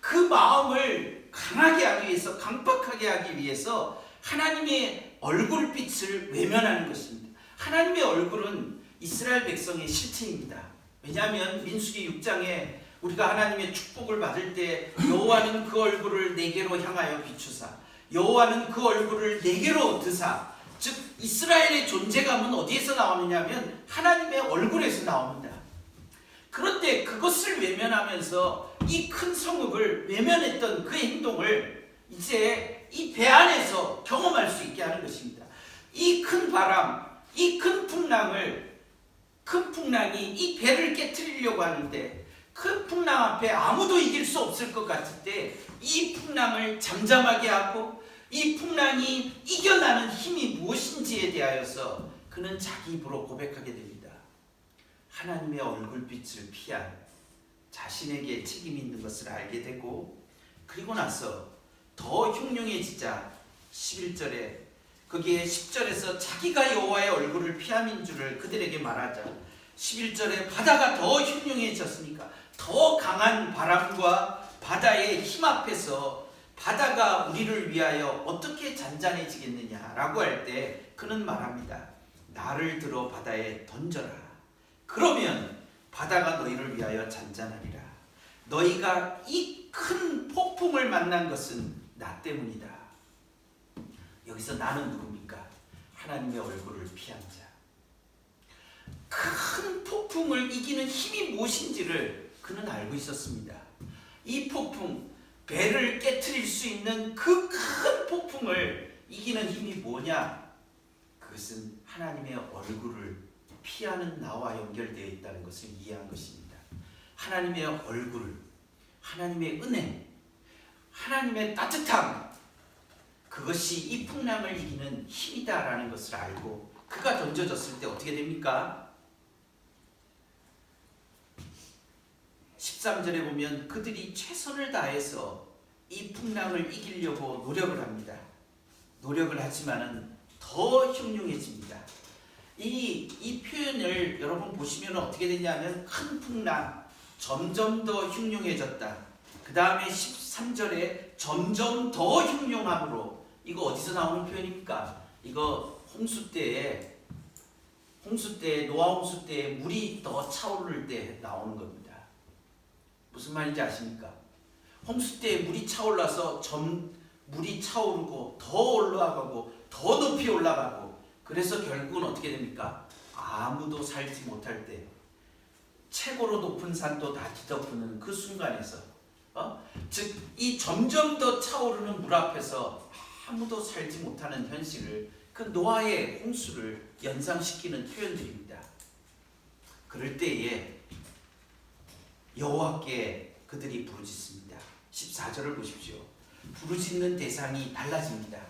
그 마음을 강하게 하기 위해서, 강박하게 하기 위해서 하나님의 얼굴빛을 외면하는 것입니다. 하나님의 얼굴은 이스라엘 백성의 실체입니다. 왜냐하면 민수기 6장에 우리가 하나님의 축복을 받을 때 여호와는 그 얼굴을 내게로 향하여 비추사 여호와는 그 얼굴을 내게로 드사, 즉 이스라엘의 존재감은 어디에서 나오느냐 하면 하나님의 얼굴에서 나옵니다. 그런데 그것을 외면하면서 이 큰 성읍을 외면했던 그 행동을 이제 이 배 안에서 경험할 수 있게 하는 것입니다. 이 큰 바람, 이 큰 풍랑이 이 배를 깨트리려고 하는데 큰 풍랑 앞에 아무도 이길 수 없을 것 같을 때 이 풍랑을 잠잠하게 하고 이 풍랑이 이겨나는 힘이 무엇인지에 대하여서 그는 자기 입으로 고백하게 됩니다. 하나님의 얼굴빛을 피한 자신에게 책임이 있는 것을 알게 되고, 그리고 나서 더 흉흉해지자 11절에 거기에 10절에서 자기가 여호와의 얼굴을 피함인 줄을 그들에게 말하자 11절에 바다가 더 흉흉해졌으니까 더 강한 바람과 바다의 힘 앞에서 바다가 우리를 위하여 어떻게 잔잔해지겠느냐라고 할 때 그는 말합니다. 나를 들어 바다에 던져라. 그러면 바다가 너희를 위하여 잔잔하리라. 너희가 이 큰 폭풍을 만난 것은 나 때문이다. 여기서 나는 누굽니까? 하나님의 얼굴을 피한 자. 큰 폭풍을 이기는 힘이 무엇인지를 그는 알고 있었습니다. 이 폭풍, 배를 깨트릴 수 있는 그 큰 폭풍을 이기는 힘이 뭐냐? 그것은 하나님의 얼굴을 피하는 나와 연결되어 있다는 것을 이해한 것입니다. 하나님의 얼굴, 하나님의 은혜, 하나님의 따뜻함, 그것이 이 풍랑을 이기는 힘이다라는 것을 알고 그가 던져졌을 때 어떻게 됩니까? 13절에 보면 그들이 최선을 다해서 이 풍랑을 이기려고 노력을 합니다. 노력을 하지만은 더 흉흉해집니다. 이 표현을 여러분 보시면 어떻게 되냐면 큰 풍랑, 점점 더 흉흉해졌다. 그 다음에 13절에 점점 더 흉흉함으로, 이거 어디서 나오는 표현입니까? 이거 홍수 때에 노아 홍수 때에 물이 더 차오를 때 나오는 겁니다. 무슨 말인지 아십니까? 홍수 때에 물이 차올라서 물이 차오르고 더 올라가고 더 높이 올라가고, 그래서 결국은 어떻게 됩니까? 아무도 살지 못할 때 최고로 높은 산도 다 뒤덮는 그 순간에서 즉 이 점점 더 차오르는 물 앞에서 아무도 살지 못하는 현실을, 그 노아의 홍수를 연상시키는 표현들입니다. 그럴 때에 여호와께 그들이 부르짖습니다. 14절을 보십시오. 부르짖는 대상이 달라집니다.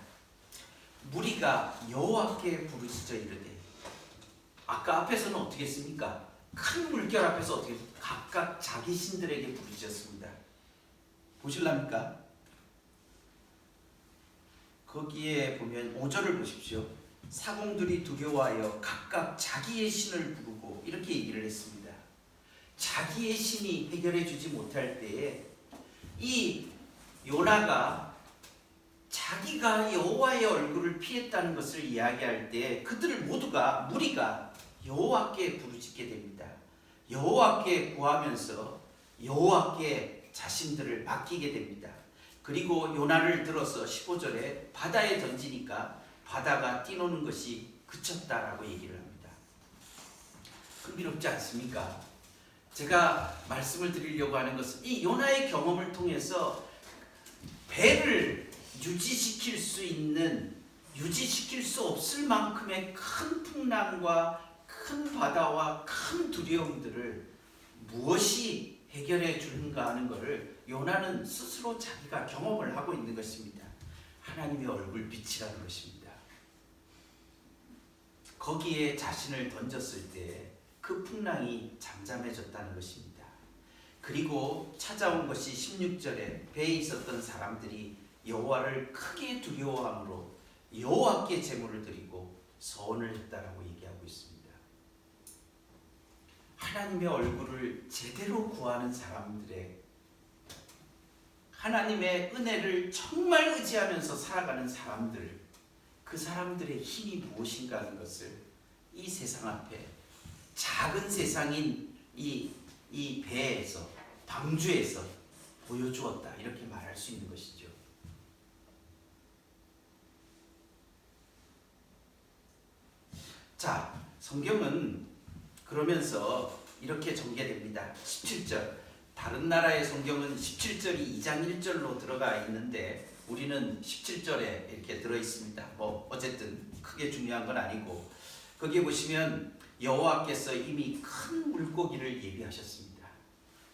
무리가 여호와께 부르짖어 이르되, 아까 앞에서는 어떻게 했습니까? 큰 물결 앞에서 어떻게 각각 자기 신들에게 부르짖었습니다. 보실랍니까? 거기에 보면 5절을 보십시오. 사공들이 두려워하여 각각 자기의 신을 부르고 이렇게 얘기를 했습니다. 자기의 신이 해결해 주지 못할 때에 이 요나가 자기가 여호와의 얼굴을 피했다는 것을 이야기할 때 그들 모두가, 무리가 여호와께 부르짖게 됩니다. 여호와께 구하면서 여호와께 자신들을 맡기게 됩니다. 그리고 요나를 들어서 15절에 바다에 던지니까 바다가 뛰노는 것이 그쳤다라고 얘기를 합니다. 흥미롭지 않습니까? 제가 말씀을 드리려고 하는 것은 이 요나의 경험을 통해서 배를 유지시킬 수 없을 만큼의 큰 풍랑과 큰 바다와 큰 두려움들을 무엇이 해결해 주는가 하는 것을 요나는 스스로 자기가 경험을 하고 있는 것입니다. 하나님의 얼굴빛이라는 것입니다. 거기에 자신을 던졌을 때 그 풍랑이 잠잠해졌다는 것입니다. 그리고 찾아온 것이 16절에 배에 있었던 사람들이 여호와를 크게 두려워함으로 여호와께 제물을 드리고 서원을 했다라고 얘기하고 있습니다. 하나님의 얼굴을 제대로 구하는 사람들의 하나님의 은혜를 정말 의지하면서 살아가는 사람들, 그 사람들의 힘이 무엇인가 하는 것을 이 세상 앞에 작은 세상인 이 배에서 방주에서 보여주었다, 이렇게 말할 수 있는 것이죠. 자, 성경은 그러면서 이렇게 전개됩니다. 17절, 다른 나라의 성경은 17절이 2장 1절로 들어가 있는데 우리는 17절에 이렇게 들어 있습니다. 뭐 어쨌든 크게 중요한 건 아니고, 거기에 보시면 여호와께서 이미 큰 물고기를 예비하셨습니다.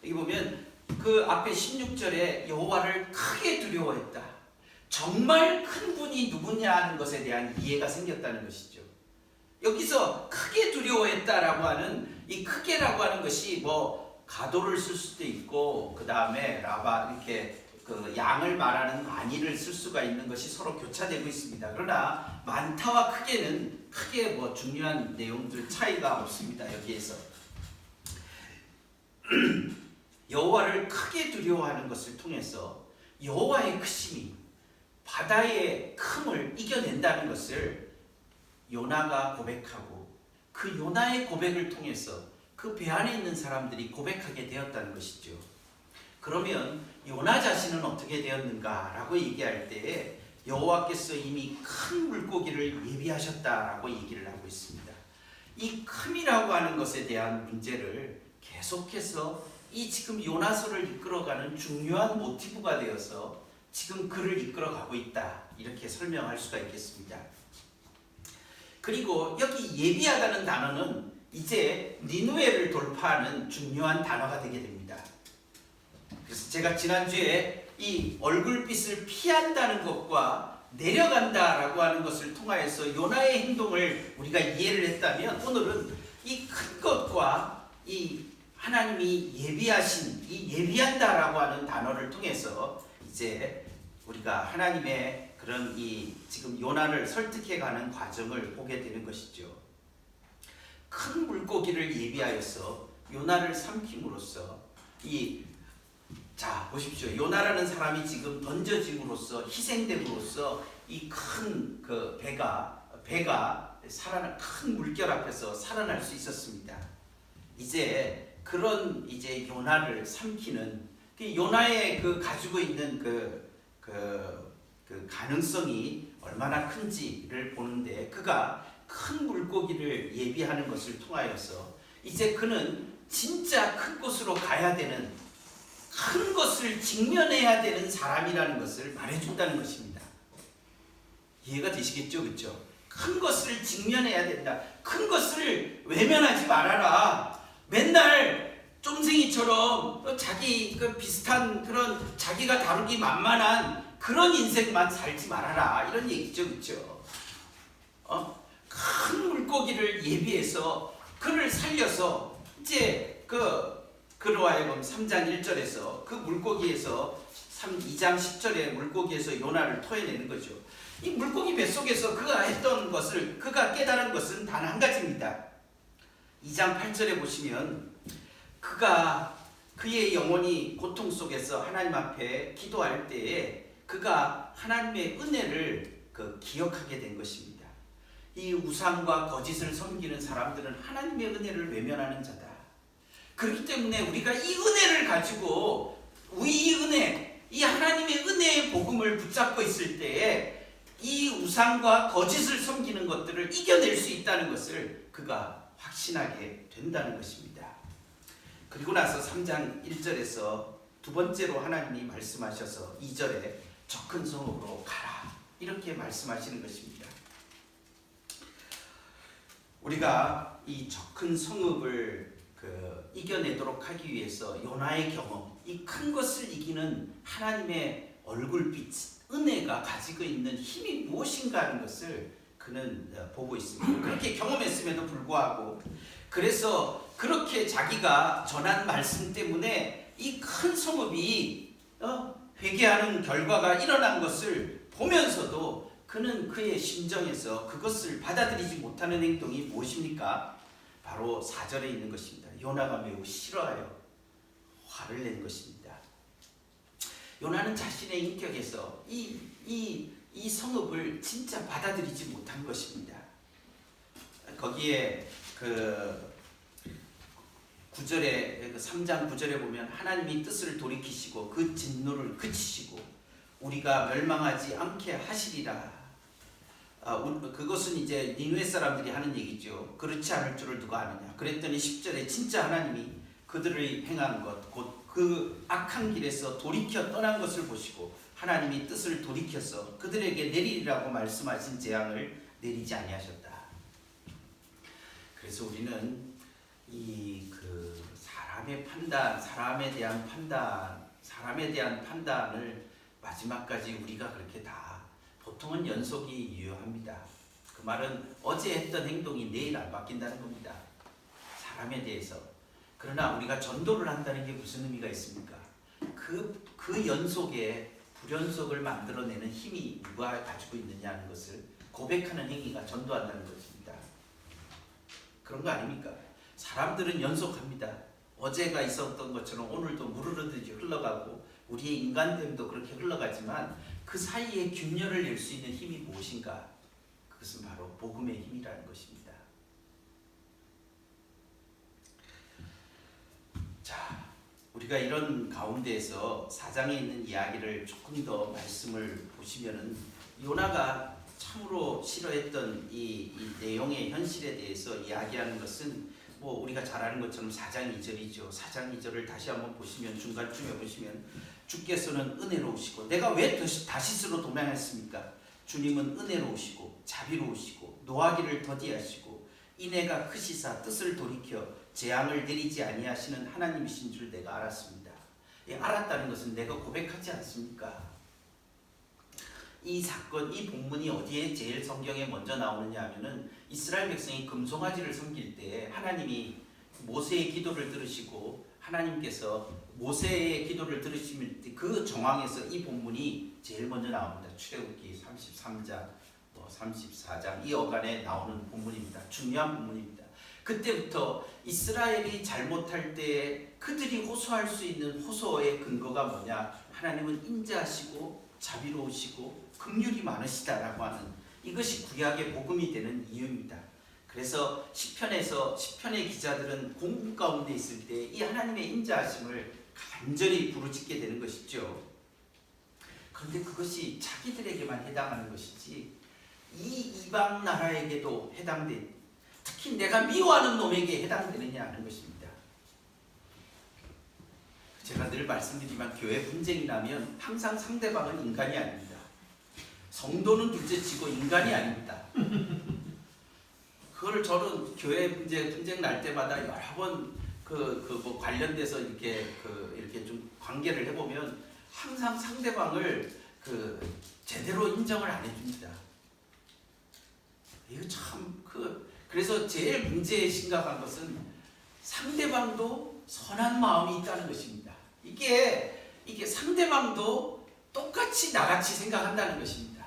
여기 보면 그 앞에 16절에 여호와를 크게 두려워했다, 정말 큰 분이 누구냐 하는 것에 대한 이해가 생겼다는 것이죠. 여기서 크게 두려워했다라고 하는 이 크게라고 하는 것이 뭐 가도를 쓸 수도 있고, 그 다음에 라바 이렇게 그 양을 말하는 많이를 쓸 수가 있는 것이 서로 교차되고 있습니다. 그러나 많다와 크게는 크게 뭐 중요한 내용들 차이가 없습니다. 여기에서 여호와를 크게 두려워하는 것을 통해서 여호와의 크심이 바다의 큼을 이겨낸다는 것을 요나가 고백하고, 그 요나의 고백을 통해서 그 배 안에 있는 사람들이 고백하게 되었다는 것이죠. 그러면 요나 자신은 어떻게 되었는가라고 얘기할 때에 여호와께서 이미 큰 물고기를 예비하셨다라고 얘기를 하고 있습니다. 이 큼이라고 하는 것에 대한 문제를 계속해서 이 지금 요나서를 이끌어가는 중요한 모티브가 되어서 지금 그를 이끌어가고 있다, 이렇게 설명할 수가 있겠습니다. 그리고 여기 예비하다는 단어는 이제 니누에를 돌파하는 중요한 단어가 되게 됩니다. 그래서 제가 지난주에 이 얼굴빛을 피한다는 것과 내려간다라고 하는 것을 통하여서 요나의 행동을 우리가 이해를 했다면, 오늘은 이 큰 것과 이 하나님이 예비하신 이 예비한다라고 하는 단어를 통해서 이제 우리가 하나님의 그런 이 지금 요나를 설득해가는 과정을 보게 되는 것이죠. 큰 물고기를 예비하여서 요나를 삼킴으로써 자 보십시오. 요나라는 사람이 지금 던져짐으로써 희생됨으로써 이 큰 그 배가 큰 물결 앞에서 살아날 수 있었습니다. 이제 그런 이제 요나를 삼키는 요나의 그 가지고 있는 그 가능성이 얼마나 큰지를 보는데, 그가 큰 물고기를 예비하는 것을 통하여서 이제 그는 진짜 큰 곳으로 가야 되는, 큰 것을 직면해야 되는 사람이라는 것을 말해준다는 것입니다. 이해가 되시겠죠? 그렇죠? 큰 것을 직면해야 된다. 큰 것을 외면하지 말아라. 맨날 쫌생이처럼 자기 비슷한 그런 자기가 다루기 만만한 그런 인생만 살지 말아라, 이런 얘기죠. 그렇죠? 큰 물고기를 예비해서 그를 살려서 이제 그로 하여금 3장 1절에서 그 물고기에서 2장 10절에 물고기에서 요나를 토해내는 거죠. 이 물고기 뱃속에서 그가 했던 것을, 그가 깨달은 것은 단 한 가지입니다. 2장 8절에 보시면 그의 영혼이 고통 속에서 하나님 앞에 기도할 때에 그가 하나님의 은혜를 기억하게 된 것입니다. 이 우상과 거짓을 섬기는 사람들은 하나님의 은혜를 외면하는 자다. 그렇기 때문에 우리가 이 은혜를 가지고 이 은혜, 이 하나님의 은혜의 복음을 붙잡고 있을 때에 이 우상과 거짓을 섬기는 것들을 이겨낼 수 있다는 것을 그가 확신하게 된다는 것입니다. 그리고 나서 3장 1절에서 두 번째로 하나님이 말씀하셔서 2절에 저 큰 성읍으로 가라 이렇게 말씀하시는 것입니다. 우리가 이 저 큰 성읍을 이겨내도록 하기 위해서 요나의 경험, 이 큰 것을 이기는 하나님의 얼굴빛, 은혜가 가지고 있는 힘이 무엇인가 하는 것을 그는 보고 있습니다. 그렇게 경험했음에도 불구하고 그래서 그렇게 자기가 전한 말씀 때문에 이 큰 성읍이 회개하는 결과가 일어난 것을 보면서도 그는 그의 심정에서 그것을 받아들이지 못하는 행동이 무엇입니까? 바로 4절에 있는 것입니다. 요나가 매우 싫어하여 화를 낸 것입니다. 요나는 자신의 인격에서 이 성읍을 진짜 받아들이지 못한 것입니다. 거기에 9절에 3장 9절에 보면 하나님이 뜻을 돌이키시고 그 진노를 그치시고 우리가 멸망하지 않게 하시리라. 그것은 이제 니느웨 사람들이 하는 얘기죠. 그렇지 않을 줄을 누가 아느냐. 그랬더니 10절에 진짜 하나님이 그들의 행한 것, 곧 그 악한 길에서 돌이켜 떠난 것을 보시고 하나님이 뜻을 돌이켜서 그들에게 내리리라고 말씀하신 재앙을 내리지 아니하셨다. 그래서 우리는 사람의 판단, 사람에 대한 판단을 마지막까지 우리가 그렇게 다 보통은 연속이 유효합니다. 그 말은 어제 했던 행동이 내일 안 바뀐다는 겁니다. 사람에 대해서. 그러나 우리가 전도를 한다는 게 무슨 의미가 있습니까? 그 연속에 불연속을 만들어내는 힘이 누가 가지고 있느냐 하는 것을 고백하는 행위가 전도한다는 것입니다. 그런 거 아닙니까? 사람들은 연속합니다. 어제가 있었던 것처럼 오늘도 무르르듯이 흘러가고 우리의 인간됨도 그렇게 흘러가지만 그 사이에 균열을 낼 수 있는 힘이 무엇인가? 그것은 바로 복음의 힘이라는 것입니다. 자, 우리가 이런 가운데에서 4장에 있는 이야기를 조금 더 말씀을 보시면은 요나가 참으로 싫어했던 이 내용의 현실에 대해서 이야기하는 것은 뭐 우리가 잘 아는 것처럼 4장 2절이죠. 4장 2절을 다시 한번 보시면 중간쯤에 보시면 주께서는 은혜로우시고 내가 왜 다시스로 도망했습니까? 주님은 은혜로우시고 자비로우시고 노하기를 더디하시고 인애가 크시사 뜻을 돌이켜 재앙을 내리지 아니하시는 하나님이신 줄 내가 알았습니다. 알았다는 것은 내가 고백하지 않습니까? 이 사건, 이 본문이 어디에 제일 성경에 먼저 나오느냐 하면은 이스라엘 백성이 금송아지를 섬길 때 하나님이 모세의 기도를 들으시고 하나님께서 모세의 기도를 들으시면 그 정황에서 이 본문이 제일 먼저 나옵니다. 출애굽기 33장, 34장 이 어간에 나오는 본문입니다. 중요한 본문입니다. 그때부터 이스라엘이 잘못할 때 그들이 호소할 수 있는 호소의 근거가 뭐냐? 하나님은 인자하시고 자비로우시고 긍휼이 많으시다라고 하는 이것이 구약의 복음이 되는 이유입니다. 그래서 시편의 기자들은 공부 가운데 있을 때 이 하나님의 인자하심을 간절히 부르짖게 되는 것이죠. 그런데 그것이 자기들에게만 해당하는 것이지 이 이방 나라에게도 해당돼, 특히 내가 미워하는 놈에게 해당되느냐 하는 것입니다. 제가 늘 말씀드리지만 교회 분쟁이 나면 항상 상대방은 인간이 아닙니다. 성도는 둘째치고 인간이 아닙니다. 그걸 저는 교회 분쟁 날 때마다 여러 번 뭐 관련돼서 이렇게 좀 관계를 해보면 항상 상대방을 제대로 인정을 안 해줍니다. 이거 참 그래서 제일 문제에 심각한 것은 상대방도 선한 마음이 있다는 것입니다. 이게 상대방도 똑같이 나같이 생각한다는 것입니다.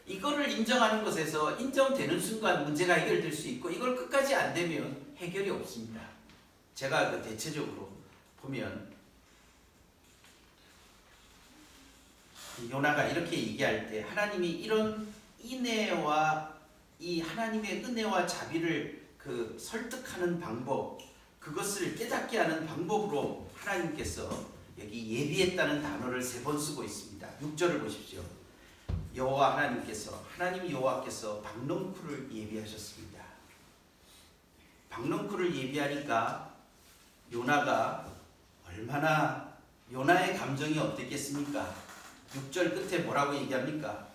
이거를 인정하는 것에서 인정되는 순간 문제가 해결될 수 있고 이걸 끝까지 안 되면 해결이 없습니다. 제가 대체적으로 보면 요나가 이렇게 얘기할 때 하나님이 이런 인애와 이 하나님의 은혜와 자비를 그 설득하는 방법, 그것을 깨닫게 하는 방법으로 하나님께서 여기 예비했다는 단어를 3번 쓰고 있습니다. 6절을 보십시오. 여호와 하나님께서, 하나님 여호와께서 박넝쿨을 예비하셨습니다. 박넝쿨을 예비하니까 요나가 얼마나, 요나의 감정이 어땠겠습니까? 6절 끝에 뭐라고 얘기합니까?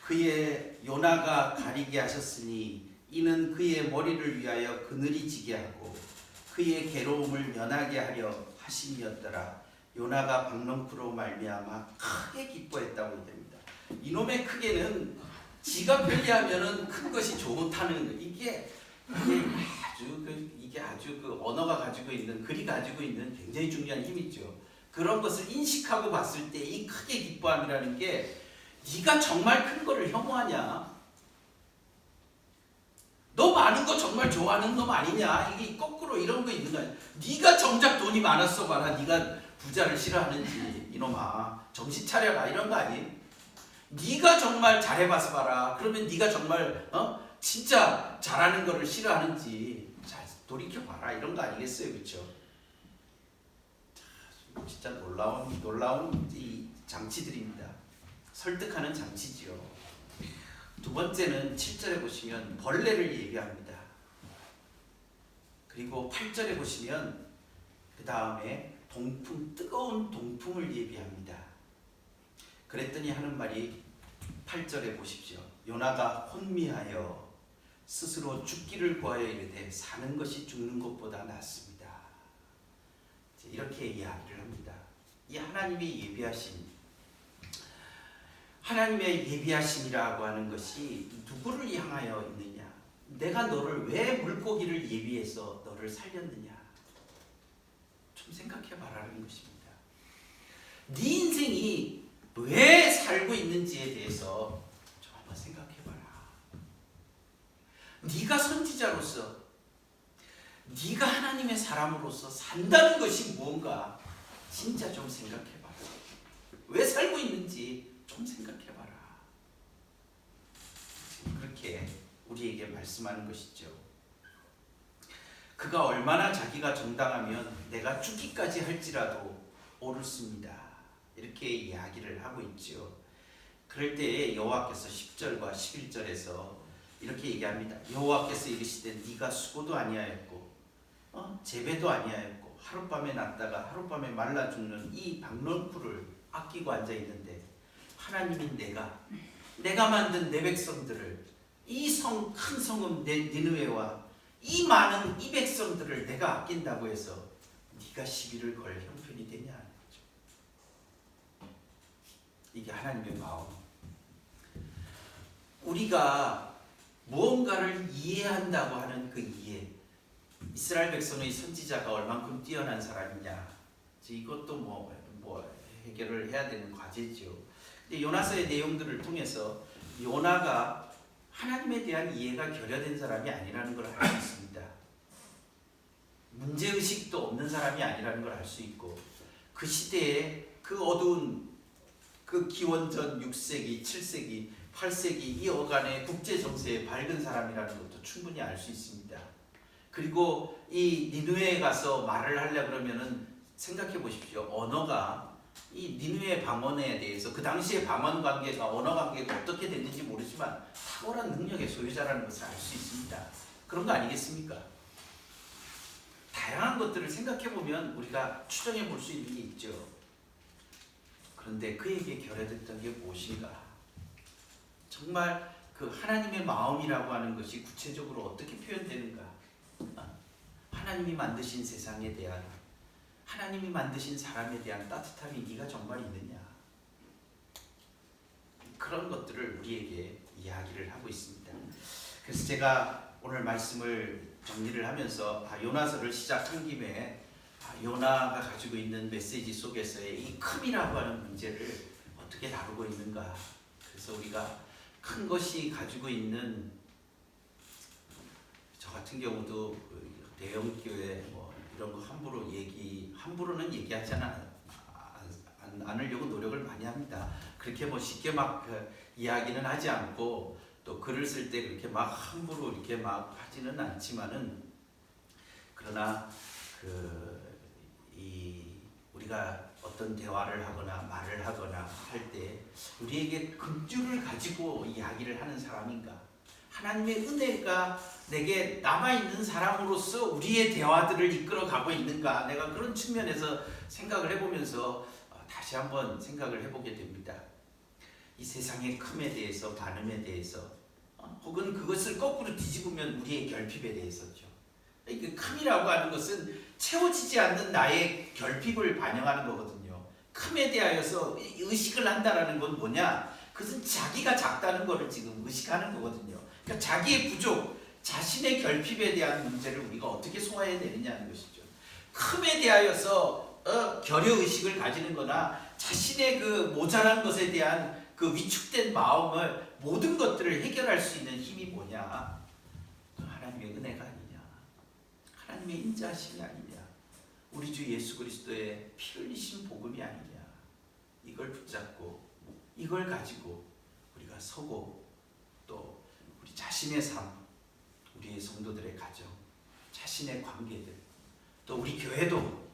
그의 요나가 가리게 하셨으니 이는 그의 머리를 위하여 그늘이 지게 하고 그의 괴로움을 면하게 하려 하심이었더라. 요나가 박넝쿨로 말미암아 크게 기뻐했다고 얘기합니다. 이놈의 크게는 지가 편리하면은 큰 것이 좋다는 거. 이게 아주 그 언어가 가지고 있는, 글이 가지고 있는 굉장히 중요한 힘이죠. 그런 것을 인식하고 봤을 때 이 크게 기뻐함이라는 게, 네가 정말 큰 거를 혐오하냐? 너 많은 거 정말 좋아하는 놈 아니냐? 이게 거꾸로 이런 거 있는 거야. 네가 정작 돈이 많았어 봐라. 네가 부자를 싫어하는지. 이놈아 정신 차려라. 이런 거 아니? 네가 정말 잘해봐서 봐라. 그러면 네가 정말 진짜 잘하는 거를 싫어하는지 잘 돌이켜봐라. 이런 거 아니겠어요? 그렇죠? 진짜 놀라운 이 장치들입니다. 설득하는 장치지요. 두 번째는 7절에 보시면 벌레를 예비합니다. 그리고 8절에 보시면 그 다음에 뜨거운 동풍을 예비합니다. 그랬더니 하는 말이 8절에 보십시오. 요나가 혼미하여 스스로 죽기를 구하여 이르되 사는 것이 죽는 것보다 낫습니다. 이렇게 이야기를 합니다. 이 하나님의 예비하심이라고 하는 것이 누구를 향하여 있느냐? 내가 너를 왜 물고기를 예비해서 너를 살렸느냐? 좀 생각해 봐라는 것입니다. 네 인생이 왜 살고 있는지에 대해서 좀 한번 생각해 봐라. 네가 선지자로서, 네가 하나님의 사람으로서 산다는 것이 무언가 진짜 좀 생각해 봐라. 왜 살고 있는지 좀 생각해봐라. 그렇게 우리에게 말씀하는 것이죠. 그가 얼마나 자기가 정당하면 내가 죽기까지 할지라도 옳습니다. 이렇게 이야기를 하고 있죠. 그럴 때에 여호와께서 10절과 11절에서 이렇게 얘기합니다. 여호와께서 이르시되 네가 수고도 아니하였고 재배도 아니하였고 하룻밤에 났다가 하룻밤에 말라 죽는 이 박넝쿨을 아끼고 앉아 있는데 하나님인 내가 만든 내 백성들을, 이 큰 성읍 니느웨와 이 많은 이 백성들을 내가 아낀다고 해서 네가 시비를 걸 형편이 되냐 하는 거죠. 이게 하나님의 마음. 우리가 무언가를 이해한다고 하는 그 이해, 이스라엘 백성의 선지자가 얼만큼 뛰어난 사람이냐, 이것도 뭐 해결을 해야 되는 과제죠. 근데 요나서의 내용들을 통해서 요나가 하나님에 대한 이해가 결여된 사람이 아니라는 걸 알 수 있습니다. 문제의식도 없는 사람이 아니라는 걸 알 수 있고, 그 시대에 그 어두운 그 기원전 6세기, 7세기, 8세기 이 어간의 국제 정세에 밝은 사람이라는 것도 충분히 알 수 있습니다. 그리고 이 니느웨에 가서 말을 하려 그러면은 생각해 보십시오. 언어가 이 니느웨 방언에 대해서, 그 당시의 방언 관계가, 언어 관계가 어떻게 됐는지 모르지만 탁월한 능력의 소유자라는 것을 알 수 있습니다. 그런 거 아니겠습니까? 다양한 것들을 생각해 보면 우리가 추정해 볼 수 있는 게 있죠. 그런데 그에게 결여됐던 게 무엇인가? 정말 그 하나님의 마음이라고 하는 것이 구체적으로 어떻게 표현되는가? 하나님이 만드신 세상에 대한, 하나님이 만드신 사람에 대한 따뜻함이 네가 정말 있느냐? 그런 것들을 우리에게 이야기를 하고 있습니다. 그래서 제가 오늘 말씀을 정리를 하면서 요나서를 시작한 김에 요나가 가지고 있는 메시지 속에서의 이 큼이라고 하는 문제를 어떻게 다루고 있는가? 그래서 우리가 큰 것이 가지고 있는, 저 같은 경우도 대형교회 뭐 이런 거 함부로는 얘기하지 않으려고 노력을 많이 합니다. 그렇게 뭐 쉽게 막 이야기는 하지 않고 또 글을 쓸 때 그렇게 막 함부로 이렇게 막 하지는 않지만은 그러나 우리가 어떤 대화를 하거나 말을 하거나 할 때 우리에게 금주를 가지고 이야기를 하는 사람인가? 하나님의 은혜가 내게 남아있는 사람으로서 우리의 대화들을 이끌어가고 있는가? 내가 그런 측면에서 생각을 해보면서 다시 한번 생각을 해보게 됩니다. 이 세상의 큼에 대해서, 많음에 대해서, 혹은 그것을 거꾸로 뒤집으면 우리의 결핍에 대해서죠. 그 큼이라고 하는 것은 채워지지 않는 나의 결핍을 반영하는 거거든요. 큼에 대하여서 의식을 한다라는 건 뭐냐? 그것은 자기가 작다는 것을 지금 의식하는 거거든요. 그러니까 자기의 부족, 자신의 결핍에 대한 문제를 우리가 어떻게 소화해내느냐는 것이죠. 큼에 대하여서 결여의식을 가지는 거나 자신의 그 모자란 것에 대한 그 위축된 마음을 모든 것들을 해결할 수 있는 힘이 뭐냐? 하나님의 은혜가 아니냐? 하나님의 인자하심이 아니냐? 우리 주 예수 그리스도의 피 흘리신 복음이 아니냐? 이걸 붙잡고 이걸 가지고 우리가 서고 또 우리 자신의 삶, 우리의 성도들의 가정, 자신의 관계들, 또 우리 교회도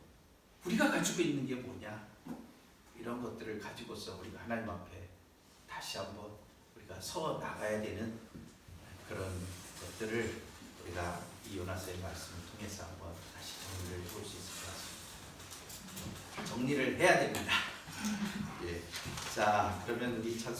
우리가 가지고 있는 게 뭐냐? 이런 것들을 가지고서 우리가 하나님 앞에 다시 한번 우리가 서 나가야 되는 그런 것들을 우리가 이 요나서의 말씀을 통해서 한번 다시 정리를 해볼 수 있을 것 같습니다. 정리를 해야 됩니다. 예. 자, 그러면 우리 찬송